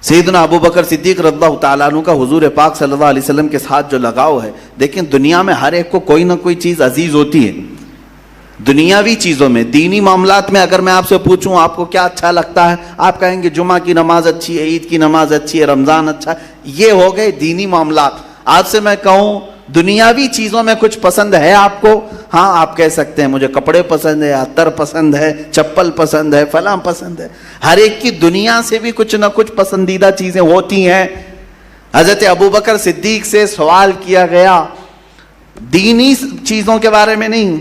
سیدنا ابو بکر صدیق رضی اللہ تعالیٰ عنہ کا حضور پاک صلی اللہ علیہ وسلم کے ساتھ جو لگاؤ ہے، دیکھیں دنیا میں ہر ایک کو کوئی نہ کوئی چیز عزیز ہوتی ہے. دنیاوی چیزوں میں، دینی معاملات میں اگر میں آپ سے پوچھوں آپ کو کیا اچھا لگتا ہے، آپ کہیں گے جمعہ کی نماز اچھی ہے، عید کی نماز اچھی ہے، رمضان اچھا ہے. یہ ہو گئے دینی معاملات. آج سے میں کہوں دنیاوی چیزوں میں کچھ پسند ہے آپ کو، ہاں آپ کہہ سکتے ہیں مجھے کپڑے پسند ہے، عطر پسند ہے، چپل پسند ہے، فلاں پسند ہے. ہر ایک کی دنیا سے بھی کچھ نہ کچھ پسندیدہ چیزیں ہوتی ہیں. حضرت ابوبکر صدیق سے سوال کیا گیا دینی چیزوں کے بارے میں نہیں،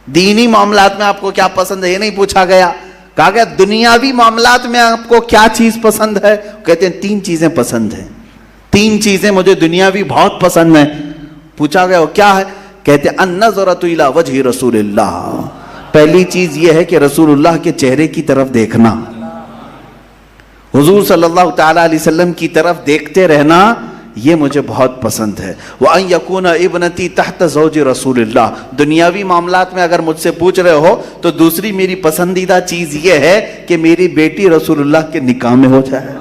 دینی معاملات میں آپ کو کیا پسند ہے یہ نہیں پوچھا گیا. کہا گیا دنیاوی معاملات میں آپ کو کیا چیز پسند ہے؟ کہتے ہیں 3 چیزیں پسند ہیں، 3 چیزیں مجھے دنیاوی بہت پسند ہیں. پوچھا گیا وہ کیا ہے؟ کہتے ہیں النظرۃ الی وجہ رسول اللہ. پہلی چیز یہ ہے کہ رسول اللہ کے چہرے کی طرف دیکھنا، حضور صلی اللہ تعالیٰ علیہ وسلم کی طرف دیکھتے رہنا، یہ مجھے بہت پسند ہے. وَأَن يَكُونَ ابْنَتِي تَحْتَ زَوْجِ رسول اللہ. دنیاوی معاملات میں اگر مجھ سے پوچھ رہے ہو تو دوسری میری پسندیدہ چیز یہ ہے کہ میری بیٹی رسول اللہ کے نکاح میں ہو جائے،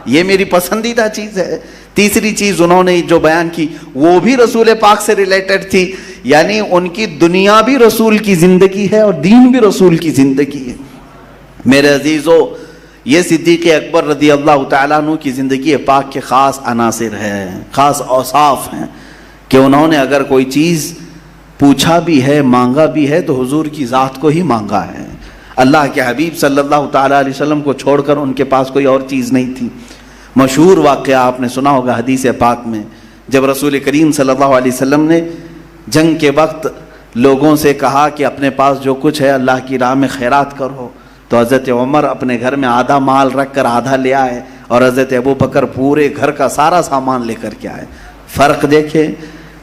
یہ میری پسندیدہ چیز ہے. تیسری چیز انہوں نے جو بیان کی وہ بھی رسول پاک سے ریلیٹڈ تھی، یعنی ان کی دنیا بھی رسول کی زندگی ہے اور دین بھی رسول کی زندگی ہے. میرے عزیزو، یہ صدیق اکبر رضی اللہ تعالیٰ عنہ کی زندگی پاک کے خاص عناصر ہیں، خاص اوصاف ہیں کہ انہوں نے اگر کوئی چیز پوچھا بھی ہے، مانگا بھی ہے تو حضور کی ذات کو ہی مانگا ہے. اللہ کے حبیب صلی اللہ تعالیٰ علیہ وسلم کو چھوڑ کر ان کے پاس کوئی اور چیز نہیں تھی. مشہور واقعہ آپ نے سنا ہوگا حدیث پاک میں، جب رسول کریم صلی اللہ علیہ وسلم نے جنگ کے وقت لوگوں سے کہا کہ اپنے پاس جو کچھ ہے اللہ کی راہ میں خیرات کرو، تو حضرت عمر اپنے گھر میں آدھا مال رکھ کر آدھا لے آئے اور حضرت ابو بکر پورے گھر کا سارا سامان لے کر کے آئے. فرق دیکھے.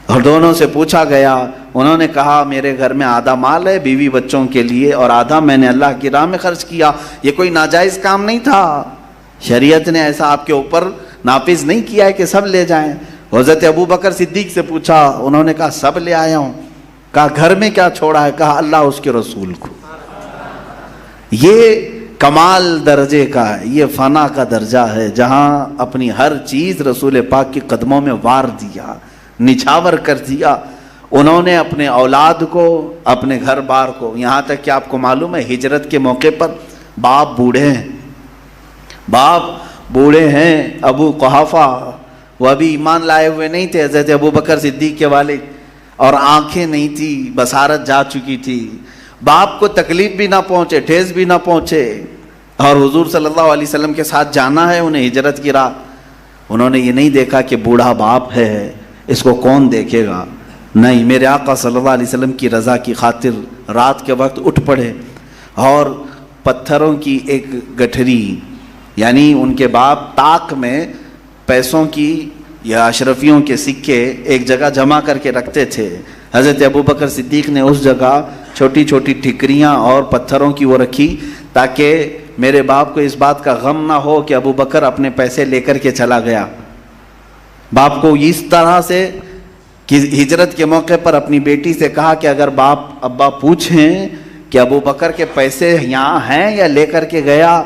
اور دونوں سے پوچھا گیا، انہوں نے کہا میرے گھر میں آدھا مال ہے بیوی بچوں کے لیے اور آدھا میں نے اللہ کی راہ میں خرچ کیا. یہ کوئی ناجائز کام نہیں تھا، شریعت نے ایسا آپ کے اوپر نافذ نہیں کیا ہے کہ سب لے جائیں. حضرت ابو بکر صدیق سے پوچھا، انہوں نے کہا سب لے آیا ہوں. کہا گھر میں کیا چھوڑا ہے؟ کہا اللہ اس کے رسول کو. یہ کمال درجے کا ہے، یہ فنا کا درجہ ہے جہاں اپنی ہر چیز رسول پاک کے قدموں میں وار دیا، نچھاور کر دیا. انہوں نے اپنے اولاد کو، اپنے گھر بار کو، یہاں تک کہ آپ کو معلوم ہے ہجرت کے موقع پر باپ بوڑھے ہیں. ابو قحافہ وہ ابھی ایمان لائے ہوئے نہیں تھے، حضرت ابو بکر صدیق کے والد، اور آنکھیں نہیں تھی، بصارت جا چکی تھی. باپ کو تکلیف بھی نہ پہنچے، ٹھیس بھی نہ پہنچے، اور حضور صلی اللہ علیہ وسلم کے ساتھ جانا ہے انہیں ہجرت کی راہ. انہوں نے یہ نہیں دیکھا کہ بوڑھا باپ ہے اس کو کون دیکھے گا، نہیں، میرے آقا صلی اللہ علیہ وسلم کی رضا کی خاطر رات کے وقت اٹھ پڑے اور پتھروں کی ایک گٹھری، یعنی ان کے باپ طاق میں پیسوں کی یا اشرفیوں کے سکے ایک جگہ جمع کر کے رکھتے تھے. حضرت ابو بکر صدیق نے اس جگہ چھوٹی چھوٹی ٹھکریاں اور پتھروں کی وہ رکھی تاکہ میرے باپ کو اس بات کا غم نہ ہو کہ ابو بکر اپنے پیسے لے کر کے چلا گیا. باپ کو اس طرح سے کہ ہجرت کے موقع پر اپنی بیٹی سے کہا کہ اگر باپ ابا پوچھیں کہ ابو بکر کے پیسے یہاں ہیں یا لے کر کے گیا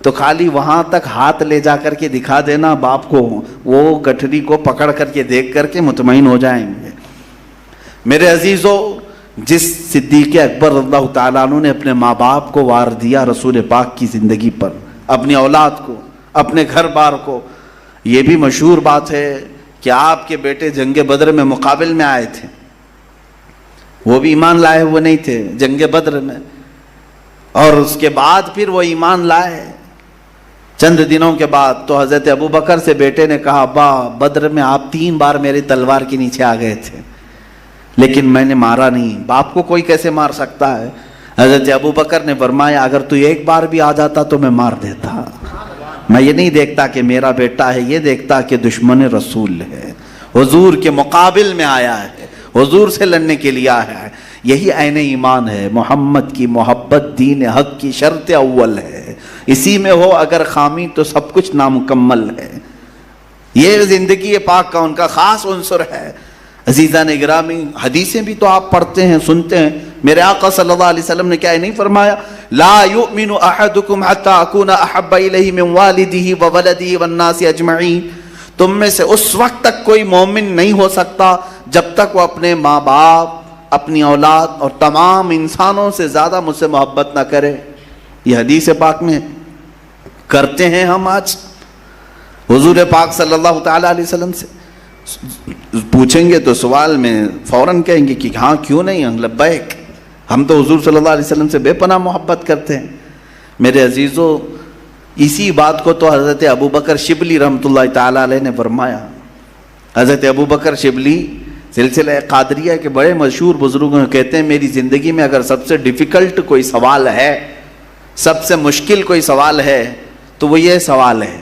تو خالی وہاں تک ہاتھ لے جا کر کے دکھا دینا باپ کو، وہ گٹھری کو پکڑ کر کے دیکھ کر کے مطمئن ہو جائیں گے. میرے عزیزو، جس صدیق اکبر رضی اللہ تعالیٰ عنہ نے اپنے ماں باپ کو وار دیا رسول پاک کی زندگی پر، اپنی اولاد کو، اپنے گھر بار کو، یہ بھی مشہور بات ہے کہ آپ کے بیٹے جنگ بدر میں مقابل میں آئے تھے، وہ بھی ایمان لائے ہوئے نہیں تھے جنگ بدر میں، اور اس کے بعد پھر وہ ایمان لائے چند دنوں کے بعد. تو حضرت ابو بکر سے بیٹے نے کہا ابا بدر میں آپ 3 بار میری تلوار کے نیچے آ گئے تھے لیکن میں نے مارا نہیں، باپ کو کوئی کیسے مار سکتا ہے؟ حضرت ابو بکر نے فرمایا اگر تو ایک بار بھی آ جاتا تو میں مار دیتا. میں یہ نہیں دیکھتا کہ میرا بیٹا ہے، یہ دیکھتا کہ دشمن رسول ہے، حضور کے مقابل میں آیا ہے، حضور سے لڑنے کے لیے آیا ہے. یہی عین ایمان ہے، محمد کی محبت دین حق کی شرط اول ہے، اسی میں ہو اگر خامی تو سب کچھ نامکمل ہے. یہ زندگی پاک کا ان کا خاص عنصر ہے. عزیزان گرامی، حدیثیں بھی تو آپ پڑھتے ہیں، سنتے ہیں، میرے آقا صلی اللہ علیہ وسلم نے کیا نہیں فرمایا لا یؤمن احدکم حتی اکون احب الیہ من والدہ وولدہ والناس اجمعین، تم میں سے اس وقت تک کوئی مومن نہیں ہو سکتا جب تک وہ اپنے ماں باپ، اپنی اولاد اور تمام انسانوں سے زیادہ مجھ سے محبت نہ کرے۔ یہ حدیث پاک میں کرتے ہیں ہم آج؟ حضور پاک صلی اللہ تعالی علیہ وسلم سے پوچھیں گے تو سوال میں فوراً کہیں گے کہ ہاں کیوں نہیں، لبیک، ہم تو حضور صلی اللہ علیہ وسلم سے بے پناہ محبت کرتے ہیں۔ میرے عزیزو، اسی بات کو تو حضرت ابوبکر شبلی رحمۃ اللہ تعالی علیہ نے فرمایا۔ حضرت ابوبکر شبلی سلسلہ قادریہ کے بڑے مشہور بزرگوں کہتے ہیں میری زندگی میں اگر سب سے ڈیفیکلٹ کوئی سوال ہے، سب سے مشکل کوئی سوال ہے تو وہ یہ سوال ہے،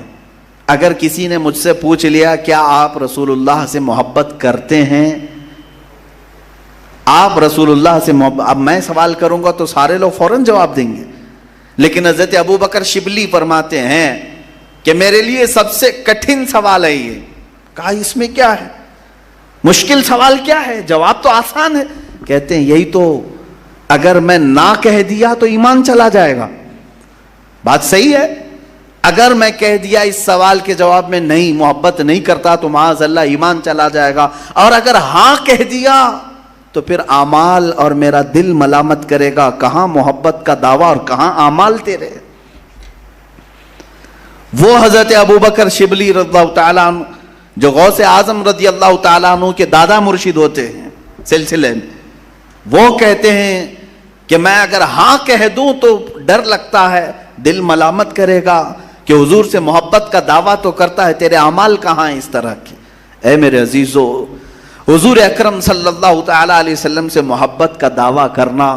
اگر کسی نے مجھ سے پوچھ لیا کیا آپ رسول اللہ سے محبت کرتے ہیں، آپ رسول اللہ سے محبت، اب میں سوال کروں گا تو سارے لوگ فوراً جواب دیں گے، لیکن حضرت ابوبکر شبلی فرماتے ہیں کہ میرے لیے سب سے کٹھن سوال ہے یہ۔ کہا اس میں کیا ہے، مشکل سوال کیا ہے، جواب تو آسان ہے۔ کہتے ہیں یہی تو، اگر میں نہ کہہ دیا تو ایمان چلا جائے گا۔ بات صحیح ہے، اگر میں کہہ دیا اس سوال کے جواب میں نہیں، محبت نہیں کرتا تو معاذ اللہ ایمان چلا جائے گا، اور اگر ہاں کہہ دیا تو پھر اعمال اور میرا دل ملامت کرے گا، کہاں محبت کا دعویٰ اور کہاں اعمال تیرے۔ وہ حضرت ابوبکر شبلی رضی اللہ تعالیٰ عنہ جو غوث اعظم رضی اللہ تعالیٰ عنہ کے دادا مرشد ہوتے ہیں سلسلے میں، وہ کہتے ہیں کہ میں اگر ہاں کہہ دوں تو ڈر لگتا ہے، دل ملامت کرے گا کہ حضور سے محبت کا دعویٰ تو کرتا ہے، تیرے اعمال کہاں ہیں اس طرح کے۔ اے میرے عزیزو، حضور اکرم صلی اللہ تعالی علیہ وسلم سے محبت کا دعویٰ کرنا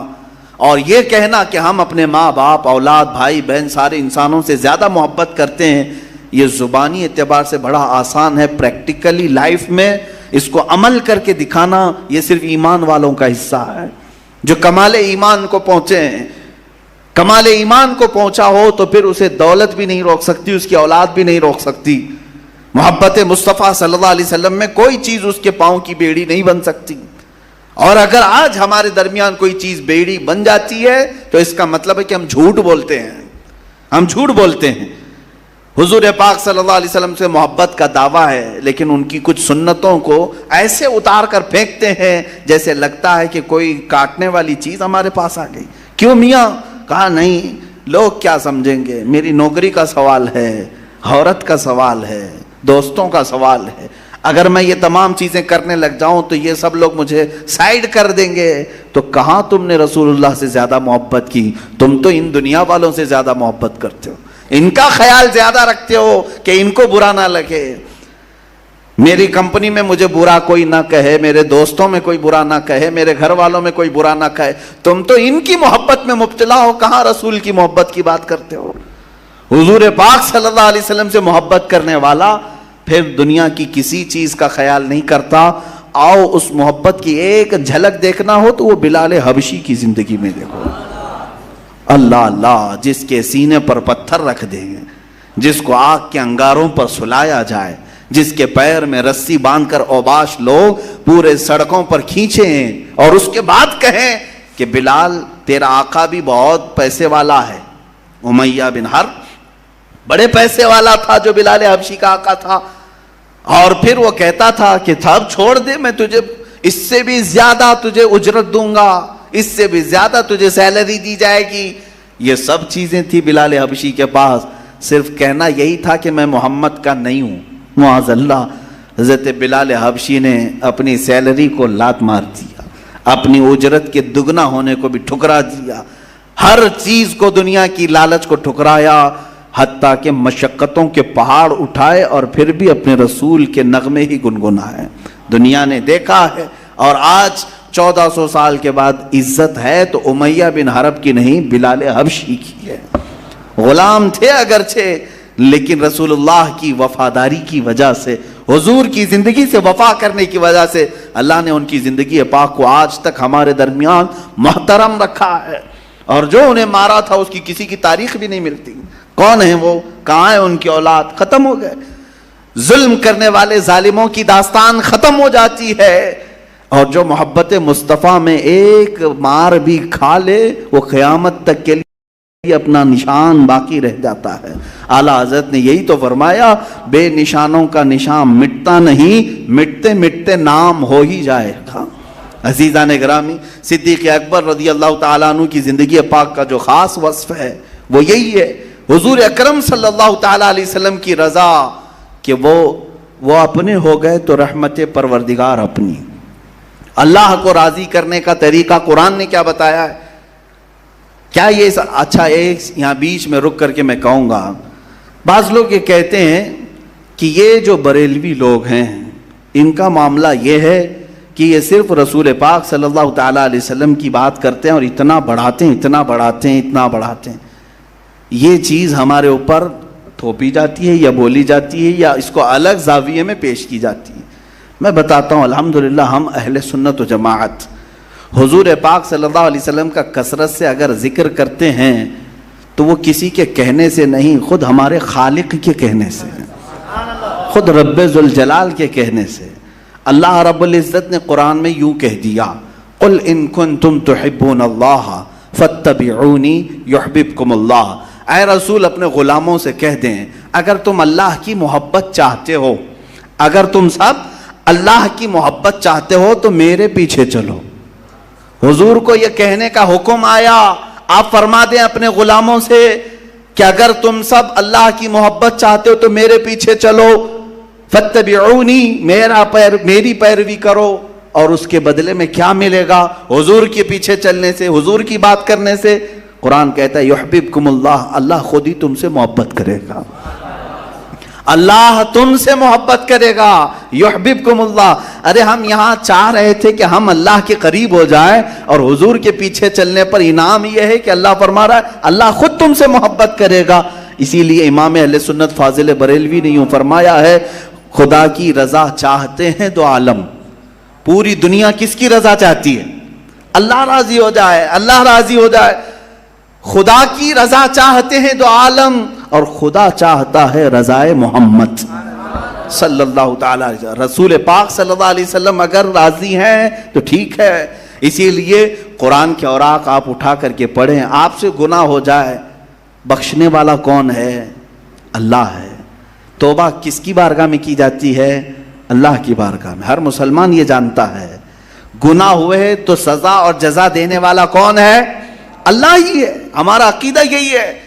اور یہ کہنا کہ ہم اپنے ماں باپ، اولاد، بھائی بہن، سارے انسانوں سے زیادہ محبت کرتے ہیں، یہ زبانی اعتبار سے بڑا آسان ہے، پریکٹیکلی لائف میں اس کو عمل کر کے دکھانا یہ صرف ایمان والوں کا حصہ ہے، جو کمال ایمان کو پہنچے ہیں۔ کمال ایمان کو پہنچا ہو تو پھر اسے دولت بھی نہیں روک سکتی، اس کی اولاد بھی نہیں روک سکتی۔ محبت مصطفیٰ صلی اللہ علیہ وسلم میں کوئی چیز اس کے پاؤں کی بیڑی نہیں بن سکتی، اور اگر آج ہمارے درمیان کوئی چیز بیڑی بن جاتی ہے تو اس کا مطلب ہے کہ ہم جھوٹ بولتے ہیں، ہم جھوٹ بولتے ہیں۔ حضور پاک صلی اللہ علیہ وسلم سے محبت کا دعویٰ ہے، لیکن ان کی کچھ سنتوں کو ایسے اتار کر پھینکتے ہیں جیسے لگتا ہے کہ کوئی کاٹنے والی چیز ہمارے پاس آ گئی۔ کیوں میاں؟ کہا نہیں، لوگ کیا سمجھیں گے، میری نوکری کا سوال ہے، عورت کا سوال ہے، دوستوں کا سوال ہے، اگر میں یہ تمام چیزیں کرنے لگ جاؤں تو یہ سب لوگ مجھے سائیڈ کر دیں گے۔ تو کہاں تم نے رسول اللہ سے زیادہ محبت کی، تم تو ان دنیا والوں سے زیادہ محبت کرتے ہو، ان کا خیال زیادہ رکھتے ہو کہ ان کو برا نہ لگے، میری کمپنی میں مجھے برا کوئی نہ کہے، میرے دوستوں میں کوئی برا نہ کہے، میرے گھر والوں میں کوئی برا نہ کہے، تم تو ان کی محبت میں مبتلا ہو، کہاں رسول کی محبت کی بات کرتے ہو۔ حضور پاک صلی اللہ علیہ وسلم سے محبت کرنے والا پھر دنیا کی کسی چیز کا خیال نہیں کرتا۔ آؤ اس محبت کی ایک جھلک دیکھنا ہو تو وہ بلال حبشی کی زندگی میں دیکھو۔ اللہ اللہ، جس کے سینے پر پتھر رکھ دیں، جس کو آگ کے انگاروں پر سلایا جائے، جس کے پیر میں رسی باندھ کر اوباش لوگ پورے سڑکوں پر کھینچیں اور اس کے بعد کہیں کہ بلال تیرا آقا بھی بہت پیسے والا ہے۔ امیہ بن حرب بڑے پیسے والا تھا جو بلال حبشی کا آقا تھا، اور پھر وہ کہتا تھا کہ اب چھوڑ دے، میں تجھے اس سے بھی زیادہ تجھے اجرت دوں گا، اس سے بھی زیادہ تجھے سیلری دی جائے گی۔ یہ سب چیزیں تھی بلال حبشی کے پاس، صرف کہنا یہی تھا کہ میں محمد کا نہیں ہوں۔ معاذ اللہ، حضرت بلال حبشی نے اپنی سیلری کو لات مار دیا، اپنی اجرت کے دگنا ہونے کو بھی ٹھکرا دیا، ہر چیز کو، دنیا کی لالچ کو ٹھکرایا، حتیٰ کہ مشقتوں کے پہاڑ اٹھائے اور پھر بھی اپنے رسول کے نغمے ہی گنگنائے۔ دنیا نے دیکھا ہے، اور آج 1400 سال کے بعد عزت ہے تو امیہ بن حرب کی نہیں، بلال حبشی کی ہے۔ غلام تھے اگرچہ، لیکن رسول اللہ کی وفاداری کی وجہ سے، حضور کی زندگی سے وفا کرنے کی وجہ سے اللہ نے ان کی زندگی پاک کو آج تک ہمارے درمیان محترم رکھا ہے، اور جو انہیں مارا تھا اس کی کسی کی تاریخ بھی نہیں ملتی۔ کون ہیں وہ؟ کہاں ہے ان کی اولاد؟ ختم ہو گئے۔ ظلم کرنے والے ظالموں کی داستان ختم ہو جاتی ہے۔ اور جو محبت مصطفیٰ میں ایک مار بھی کھا لے وہ قیامت تک کے لیے اپنا نشان باقی رہ جاتا ہے۔ اعلیٰ حضرت نے یہی تو فرمایا، بے نشانوں کا نشان مٹتا نہیں، مٹتے مٹتے نام ہو ہی جائے گا۔ عزیزان گرامی، صدیق اکبر رضی اللہ تعالیٰ عنہ کی زندگی پاک کا جو خاص وصف ہے وہ یہی ہے، حضور اکرم صلی اللہ تعالیٰ علیہ وسلم کی رضا، کہ وہ اپنے ہو گئے تو رحمت پروردگار اپنی۔ اللہ کو راضی کرنے کا طریقہ قرآن نے کیا بتایا ہے؟ کیا یہ اچھا ایک یہاں بیچ میں رک کر کے میں کہوں گا، بعض لوگ یہ کہتے ہیں کہ یہ جو بریلوی لوگ ہیں ان کا معاملہ یہ ہے کہ یہ صرف رسول پاک صلی اللہ تعالیٰ علیہ وسلم کی بات کرتے ہیں اور اتنا بڑھاتے ہیں اتنا بڑھاتے ہیں اتنا بڑھاتے ہیں۔ یہ چیز ہمارے اوپر تھوپی جاتی ہے یا بولی جاتی ہے یا اس کو الگ زاویے میں پیش کی جاتی ہے۔ میں بتاتا ہوں، الحمدللہ ہم اہل سنت و جماعت حضور پاک صلی اللہ علیہ وسلم کا کثرت سے اگر ذکر کرتے ہیں تو وہ کسی کے کہنے سے نہیں، خود ہمارے خالق کے کہنے سے، خود رب ذوالجلال کے کہنے سے۔ اللہ رب العزت نے قرآن میں یوں کہہ دیا، قل ان کنتم تحبون اللہ فاتبعونی یحببکم اللہ۔ اے رسول اپنے غلاموں سے کہہ دیں اگر تم اللہ کی محبت چاہتے ہو، اگر تم سب اللہ کی محبت چاہتے ہو تو میرے پیچھے چلو۔ حضور کو یہ کہنے کا حکم آیا، آپ فرما دیں اپنے غلاموں سے کہ اگر تم سب اللہ کی محبت چاہتے ہو تو میرے پیچھے چلو، فاتبعونی، میری پیروی کرو۔ اور اس کے بدلے میں کیا ملے گا؟ حضور کے پیچھے چلنے سے، حضور کی بات کرنے سے قرآن کہتا ہے یحببکم اللہ، اللہ خود ہی تم سے محبت کرے گا، اللہ تم سے محبت کرے گا، یحببکم اللہ۔ ارے ہم یہاں چاہ رہے تھے کہ ہم اللہ کے قریب ہو جائیں، اور حضور کے پیچھے چلنے پر انعام یہ ہے کہ اللہ فرما رہا ہے اللہ خود تم سے محبت کرے گا۔ اسی لیے امام اہل سنت فاضل بریلوی نے یوں فرمایا ہے، خدا کی رضا چاہتے ہیں دو عالم۔ پوری دنیا کس کی رضا چاہتی ہے؟ اللہ راضی ہو جائے، اللہ راضی ہو جائے۔ خدا کی رضا چاہتے ہیں دو عالم، اور خدا چاہتا ہے رضائے محمد صلی اللہ تعالیٰ علیہ وسلم۔ رسول پاک صلی اللہ علیہ وسلم اگر راضی ہیں تو ٹھیک ہے۔ اسی لیے قرآن کے اوراق آپ اٹھا کر کے پڑھیں، آپ سے گناہ ہو جائے، بخشنے والا کون ہے؟ اللہ ہے۔ توبہ کس کی بارگاہ میں کی جاتی ہے؟ اللہ کی بارگاہ میں۔ ہر مسلمان یہ جانتا ہے گناہ ہوئے تو سزا اور جزا دینے والا کون ہے؟ اللہ ہی ہے۔ ہمارا عقیدہ یہی ہے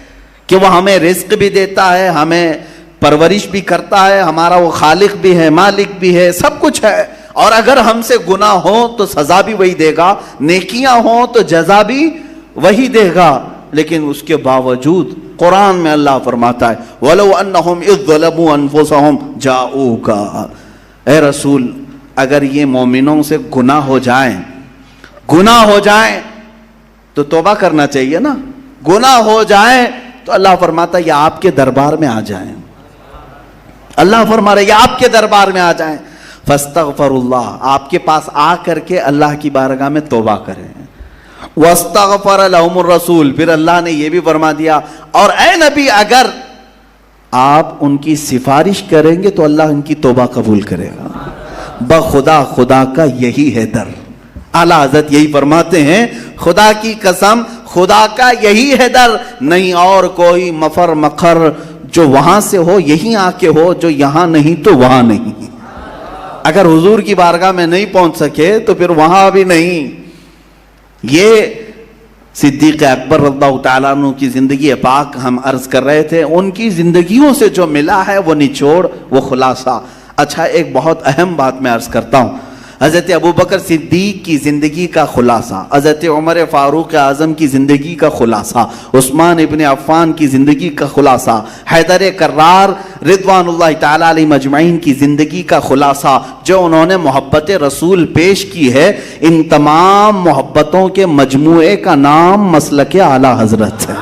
کہ وہ ہمیں رزق بھی دیتا ہے، ہمیں پرورش بھی کرتا ہے، ہمارا وہ خالق بھی ہے، مالک بھی ہے، سب کچھ ہے۔ اور اگر ہم سے گناہ ہوں تو سزا بھی وہی دے گا، نیکیاں ہوں تو جزا بھی وہی دے گا۔ لیکن اس کے باوجود قرآن میں اللہ فرماتا ہے وَلَوْ أَنَّهُمْ إِذْ ظَلَمُوا أَنفُسَهُمْ جَاءُوكَ۔ اے رسول اگر یہ مومنوں سے گناہ ہو جائیں تو توبہ کرنا چاہیے نا۔ گناہ ہو جائیں تو اللہ فرماتا ہے یہ آپ کے دربار میں آ جائیں، اللہ فرما رہا ہے یہ آپ کے دربار میں آ جائیں، فاستغفر اللہ، آپ کے پاس آ کر کے اللہ کی بارگاہ میں توبہ کریں، واستغفر لهم الرسول، پھر اللہ نے یہ بھی فرما دیا اور اے نبی اگر آپ ان کی سفارش کریں گے تو اللہ ان کی توبہ قبول کرے گا۔ بخدا خدا کا یہی ہے در۔ اعلیٰ حضرت یہی فرماتے ہیں خدا کی قسم خدا کا یہی ہے در، نہیں اور کوئی مفر مخر جو وہاں سے ہو یہیں آ کے ہو، جو یہاں نہیں تو وہاں نہیں۔ اگر حضور کی بارگاہ میں نہیں پہنچ سکے تو پھر وہاں بھی نہیں۔ یہ صدیق اکبر رضی اللہ تعالیٰ عنہ کی زندگی پاک ہم عرض کر رہے تھے، ان کی زندگیوں سے جو ملا ہے وہ نچوڑ، وہ خلاصہ۔ اچھا ایک بہت اہم بات میں عرض کرتا ہوں، حضرت ابوبکر صدیق کی زندگی کا خلاصہ، حضرت عمر فاروق اعظم کی زندگی کا خلاصہ، عثمان ابن عفان کی زندگی کا خلاصہ، حیدر کرار رضوان اللہ تعالیٰ علیہ مجمعین کی زندگی کا خلاصہ، جو انہوں نے محبت رسول پیش کی ہے، ان تمام محبتوں کے مجموعے کا نام مسلک اعلی حضرت ہے۔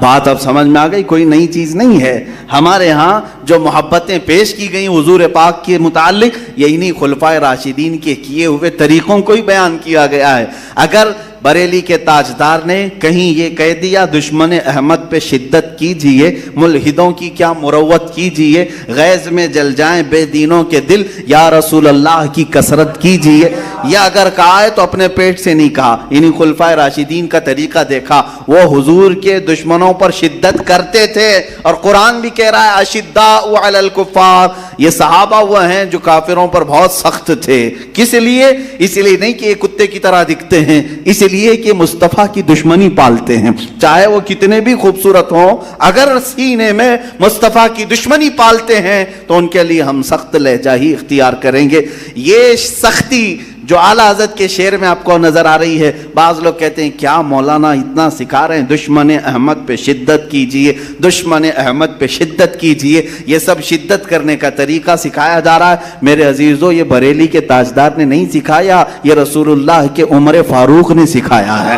بات اب سمجھ میں آ گئی، کوئی نئی چیز نہیں ہے۔ ہمارے ہاں جو محبتیں پیش کی گئیں حضور پاک کے متعلق، یہ انہی خلفائے راشدین کے کیے ہوئے طریقوں کو ہی بیان کیا گیا ہے۔ اگر بریلی کے تاجدار نے کہیں یہ کہہ دیا دشمن احمد پہ شدت کیجئے، ملحدوں کی کیا مروت کیجئے، غیظ میں جل جائیں بے دینوں کے دل، یا رسول اللہ کی کثرت کیجئے، یہ اگر کہا ہے تو اپنے پیٹ سے نہیں کہا، انہی خلفائے راشدین کا طریقہ دیکھا، وہ حضور کے دشمنوں پر شدت کرتے تھے، اور قرآن بھی کہہ رہا ہے اشداء علی الکفار، یہ صحابہ وہ ہیں جو کافروں پر بہت سخت تھے۔ کس لیے؟ اس لیے نہیں کہ یہ کتے کی طرح دکھتے ہیں، اس لیے کہ مصطفیٰ کی دشمنی پالتے ہیں، چاہے وہ کتنے بھی خوبصورت ہوں، اگر سینے میں مصطفیٰ کی دشمنی پالتے ہیں تو ان کے لیے ہم سخت لہجہ ہی اختیار کریں گے۔ یہ سختی جو اعلیٰ حضرت کے شعر میں آپ کو نظر آ رہی ہے، بعض لوگ کہتے ہیں کیا مولانا اتنا سکھا رہے ہیں دشمن احمد پہ شدت کیجئے، دشمن احمد پہ شدت کیجئے، یہ سب شدت کرنے کا طریقہ سکھایا جا رہا ہے۔ میرے عزیزو، یہ بریلی کے تاجدار نے نہیں سکھایا، یہ رسول اللہ کے عمر فاروق نے سکھایا ہے۔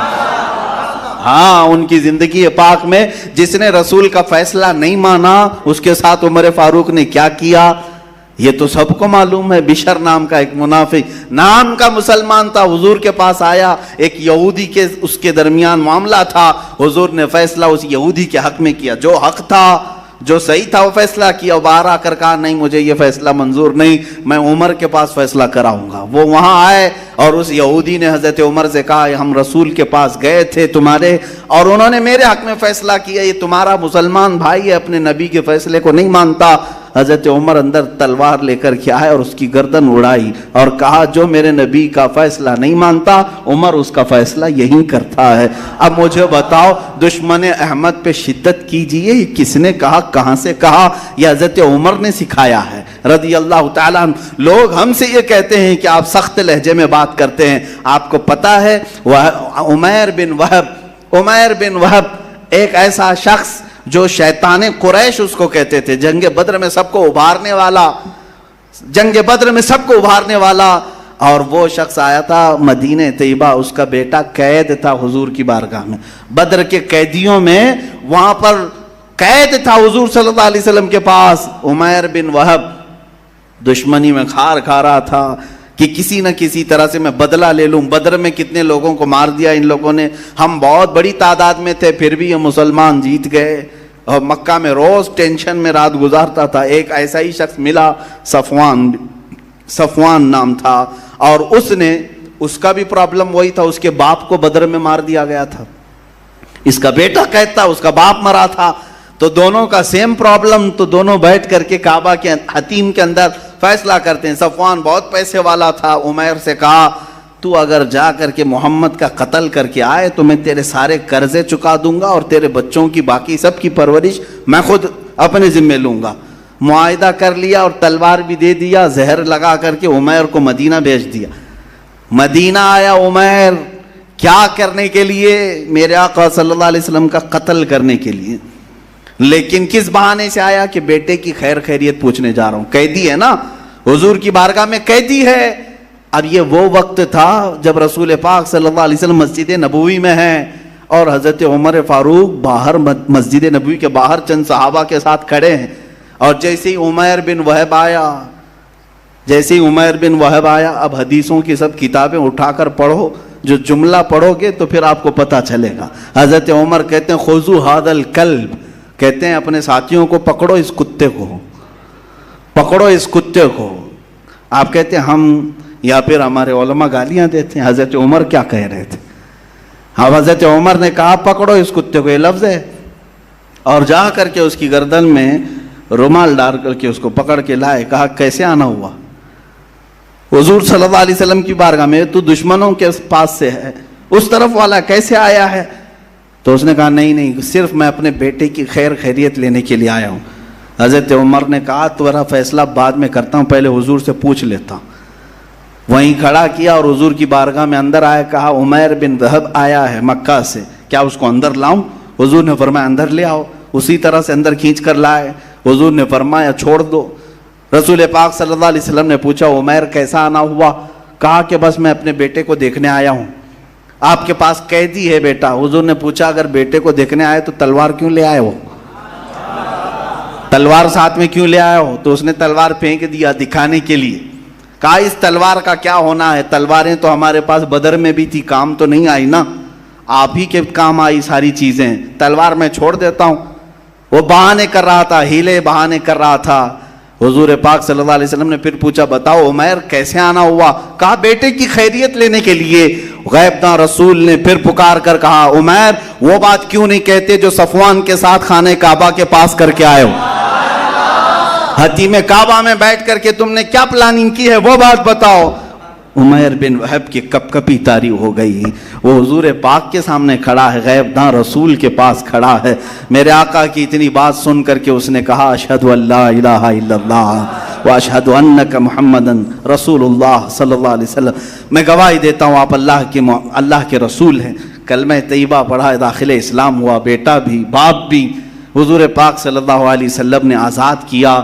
ہاں، ان کی زندگی پاک میں جس نے رسول کا فیصلہ نہیں مانا، اس کے ساتھ عمر فاروق نے کیا کیا یہ تو سب کو معلوم ہے۔ بشر نام کا ایک منافق، نام کا مسلمان تھا، حضور کے پاس آیا، ایک یہودی کے اس کے درمیان معاملہ تھا، حضور نے فیصلہ اس یہودی کے حق میں کیا، جو حق تھا، جو صحیح تھا وہ فیصلہ کیا، باہر آ کر کہا نہیں مجھے یہ فیصلہ منظور نہیں، میں عمر کے پاس فیصلہ کراؤں گا۔ وہ وہاں آئے اور اس یہودی نے حضرت عمر سے کہا ہم رسول کے پاس گئے تھے تمہارے، اور انہوں نے میرے حق میں فیصلہ کیا، یہ تمہارا مسلمان بھائی ہے، اپنے نبی کے فیصلے کو نہیں مانتا۔ حضرت عمر اندر تلوار لے کر کے آئے اور اس کی گردن اڑائی اور کہا جو میرے نبی کا فیصلہ نہیں مانتا عمر اس کا فیصلہ یہی کرتا ہے۔ اب مجھے بتاؤ دشمن احمد پہ شدت کیجئے یہ کس نے کہا، کہاں سے کہا؟ یہ حضرت عمر نے سکھایا ہے رضی اللہ تعالیٰ عنہ۔ لوگ ہم سے یہ کہتے ہیں کہ آپ سخت لہجے میں بات کرتے ہیں، آپ کو پتا ہے عمیر بن وہب ایک ایسا شخص جو شیطان قریش اس کو کہتے تھے، جنگ بدر میں سب کو ابھارنے والا، اور وہ شخص آیا تھا مدینہ طیبہ، اس کا بیٹا قید تھا حضور کی بارگاہ میں، بدر کے قیدیوں میں وہاں پر قید تھا حضور صلی اللہ علیہ وسلم کے پاس۔ عمیر بن وہب دشمنی میں کھار کھا رہا تھا کہ کسی نہ کسی طرح سے میں بدلہ لے لوں، بدر میں کتنے لوگوں کو مار دیا ان لوگوں نے، ہم بہت بڑی تعداد میں تھے پھر بھی یہ مسلمان جیت گئے، اور مکہ میں روز ٹینشن میں رات گزارتا تھا۔ ایک ایسا ہی شخص ملا، صفوان نام تھا، اور اس کا بھی پرابلم وہی تھا، اس کے باپ کو بدر میں مار دیا گیا تھا، اس کا بیٹا قید تھا، اس کا باپ مرا تھا، تو دونوں کا سیم پرابلم، تو دونوں بیٹھ کر کے کعبہ کے حتیم کے اندر فیصلہ کرتے ہیں۔ صفوان بہت پیسے والا تھا، عمیر سے کہا تو اگر جا کر کے محمد کا قتل کر کے آئے تو میں تیرے سارے قرضے چکا دوں گا اور تیرے بچوں کی باقی سب کی پرورش میں خود اپنے ذمہ لوں گا۔ معاہدہ کر لیا اور تلوار بھی دے دیا، زہر لگا کر کے عمیر کو مدینہ بھیج دیا۔ مدینہ آیا عمیر کیا کرنے کے لیے؟ میرے آقا صلی اللہ علیہ وسلم کا قتل کرنے کے لیے، لیکن کس بہانے سے آیا کہ بیٹے کی خیر خیریت پوچھنے جا رہا ہوں، قیدی ہے نا، حضور کی بارگاہ میں قیدی ہے۔ اب یہ وہ وقت تھا جب رسول پاک صلی اللہ علیہ وسلم مسجد نبوی میں ہیں اور حضرت عمر فاروق باہر مسجد نبوی کے باہر چند صحابہ کے ساتھ کھڑے ہیں، اور جیسے ہی عمیر بن وہب آیا، اب حدیثوں کی سب کتابیں اٹھا کر پڑھو، جو جملہ پڑھو گے تو پھر آپ کو پتہ چلے گا۔ حضرت عمر کہتے ہیں خذو ھذا الکلب، کہتے ہیں اپنے ساتھیوں کو پکڑو اس کتے کو۔ آپ کہتے ہیں ہم یا پھر ہمارے علماء گالیاں دیتے ہیں، حضرت عمر کیا کہہ رہے تھے؟ ہاں، حضرت عمر نے کہا پکڑو اس کتے کو، یہ لفظ ہے، اور جا کر کے اس کی گردن میں رومال ڈال کر کے اس کو پکڑ کے لائے، کہا کیسے آنا ہوا حضور صلی اللہ علیہ وسلم کی بارگاہ میں؟ تو دشمنوں کے پاس سے ہے، اس طرف والا کیسے آیا ہے؟ تو اس نے کہا نہیں، صرف میں اپنے بیٹے کی خیر خیریت لینے کے لیے آیا ہوں۔ حضرت عمر نے کہا تمہارا فیصلہ بعد میں کرتا ہوں، پہلے حضور سے پوچھ لیتا ہوں۔ وہیں کھڑا کیا اور حضور کی بارگاہ میں اندر آیا، کہا عمیر بن وہب آیا ہے مکہ سے، کیا اس کو اندر لاؤں؟ حضور نے فرمایا اندر لے آؤ۔ اسی طرح سے اندر کھینچ کر لائے۔ حضور نے فرمایا چھوڑ دو۔ رسول پاک صلی اللہ علیہ وسلم نے پوچھا عمیر کیسا آنا ہوا؟ کہا کہ بس میں اپنے بیٹے کو دیکھنے آیا ہوں۔ آپ کے پاس قیدی ہے بیٹا۔ حضور نے پوچھا اگر بیٹے کو دیکھنے آئے تو تلوار کیوں لے آئے ہو؟ تلوار ساتھ میں کیوں لے آئے ہو؟ تو اس نے تلوار پھینک دیا دکھانے کے لیے. کہا اس تلوار کا کیا ہونا ہے؟ تلواریں تو ہمارے پاس بدر میں بھی تھی, کام تو نہیں آئی نا, آپ ہی کے کام آئی ساری چیزیں, تلوار میں چھوڑ دیتا ہوں. وہ بہانے کر رہا تھا, ہیلے بہانے کر رہا تھا. حضور پاک صلی اللہ علیہ وسلم نے پھر پوچھا بتاؤ عمیر کیسے آنا ہوا؟ کہا بیٹے کی خیریت لینے کے لیے. غیب داں رسول نے پھر پکار کر کہا عمیر وہ بات کیوں نہیں کہتے جو صفوان کے ساتھ خانہ کعبہ کے پاس کر کے آئے ہو؟ حتیم کعبہ میں بیٹھ کر کے تم نے کیا پلاننگ کی ہے وہ بات بتاؤ. عمیر بن وہب کی کپ کپی طاری ہو گئی. وہ حضور پاک کے سامنے کھڑا ہے, غیب داں رسول کے پاس کھڑا ہے. میرے آقا کی اتنی بات سن کر کے اس نے کہا اشہد ان لا الہ الا اللہ واشہد انک محمدن رسول اللہ صلی اللہ علیہ وسلم. میں گواہی دیتا ہوں آپ اللہ کے رسول ہیں. کلمہ طیبہ پڑھا, داخل اسلام ہوا, بیٹا بھی باپ بھی حضور پاک صلی اللہ علیہ وسلم نے آزاد کیا.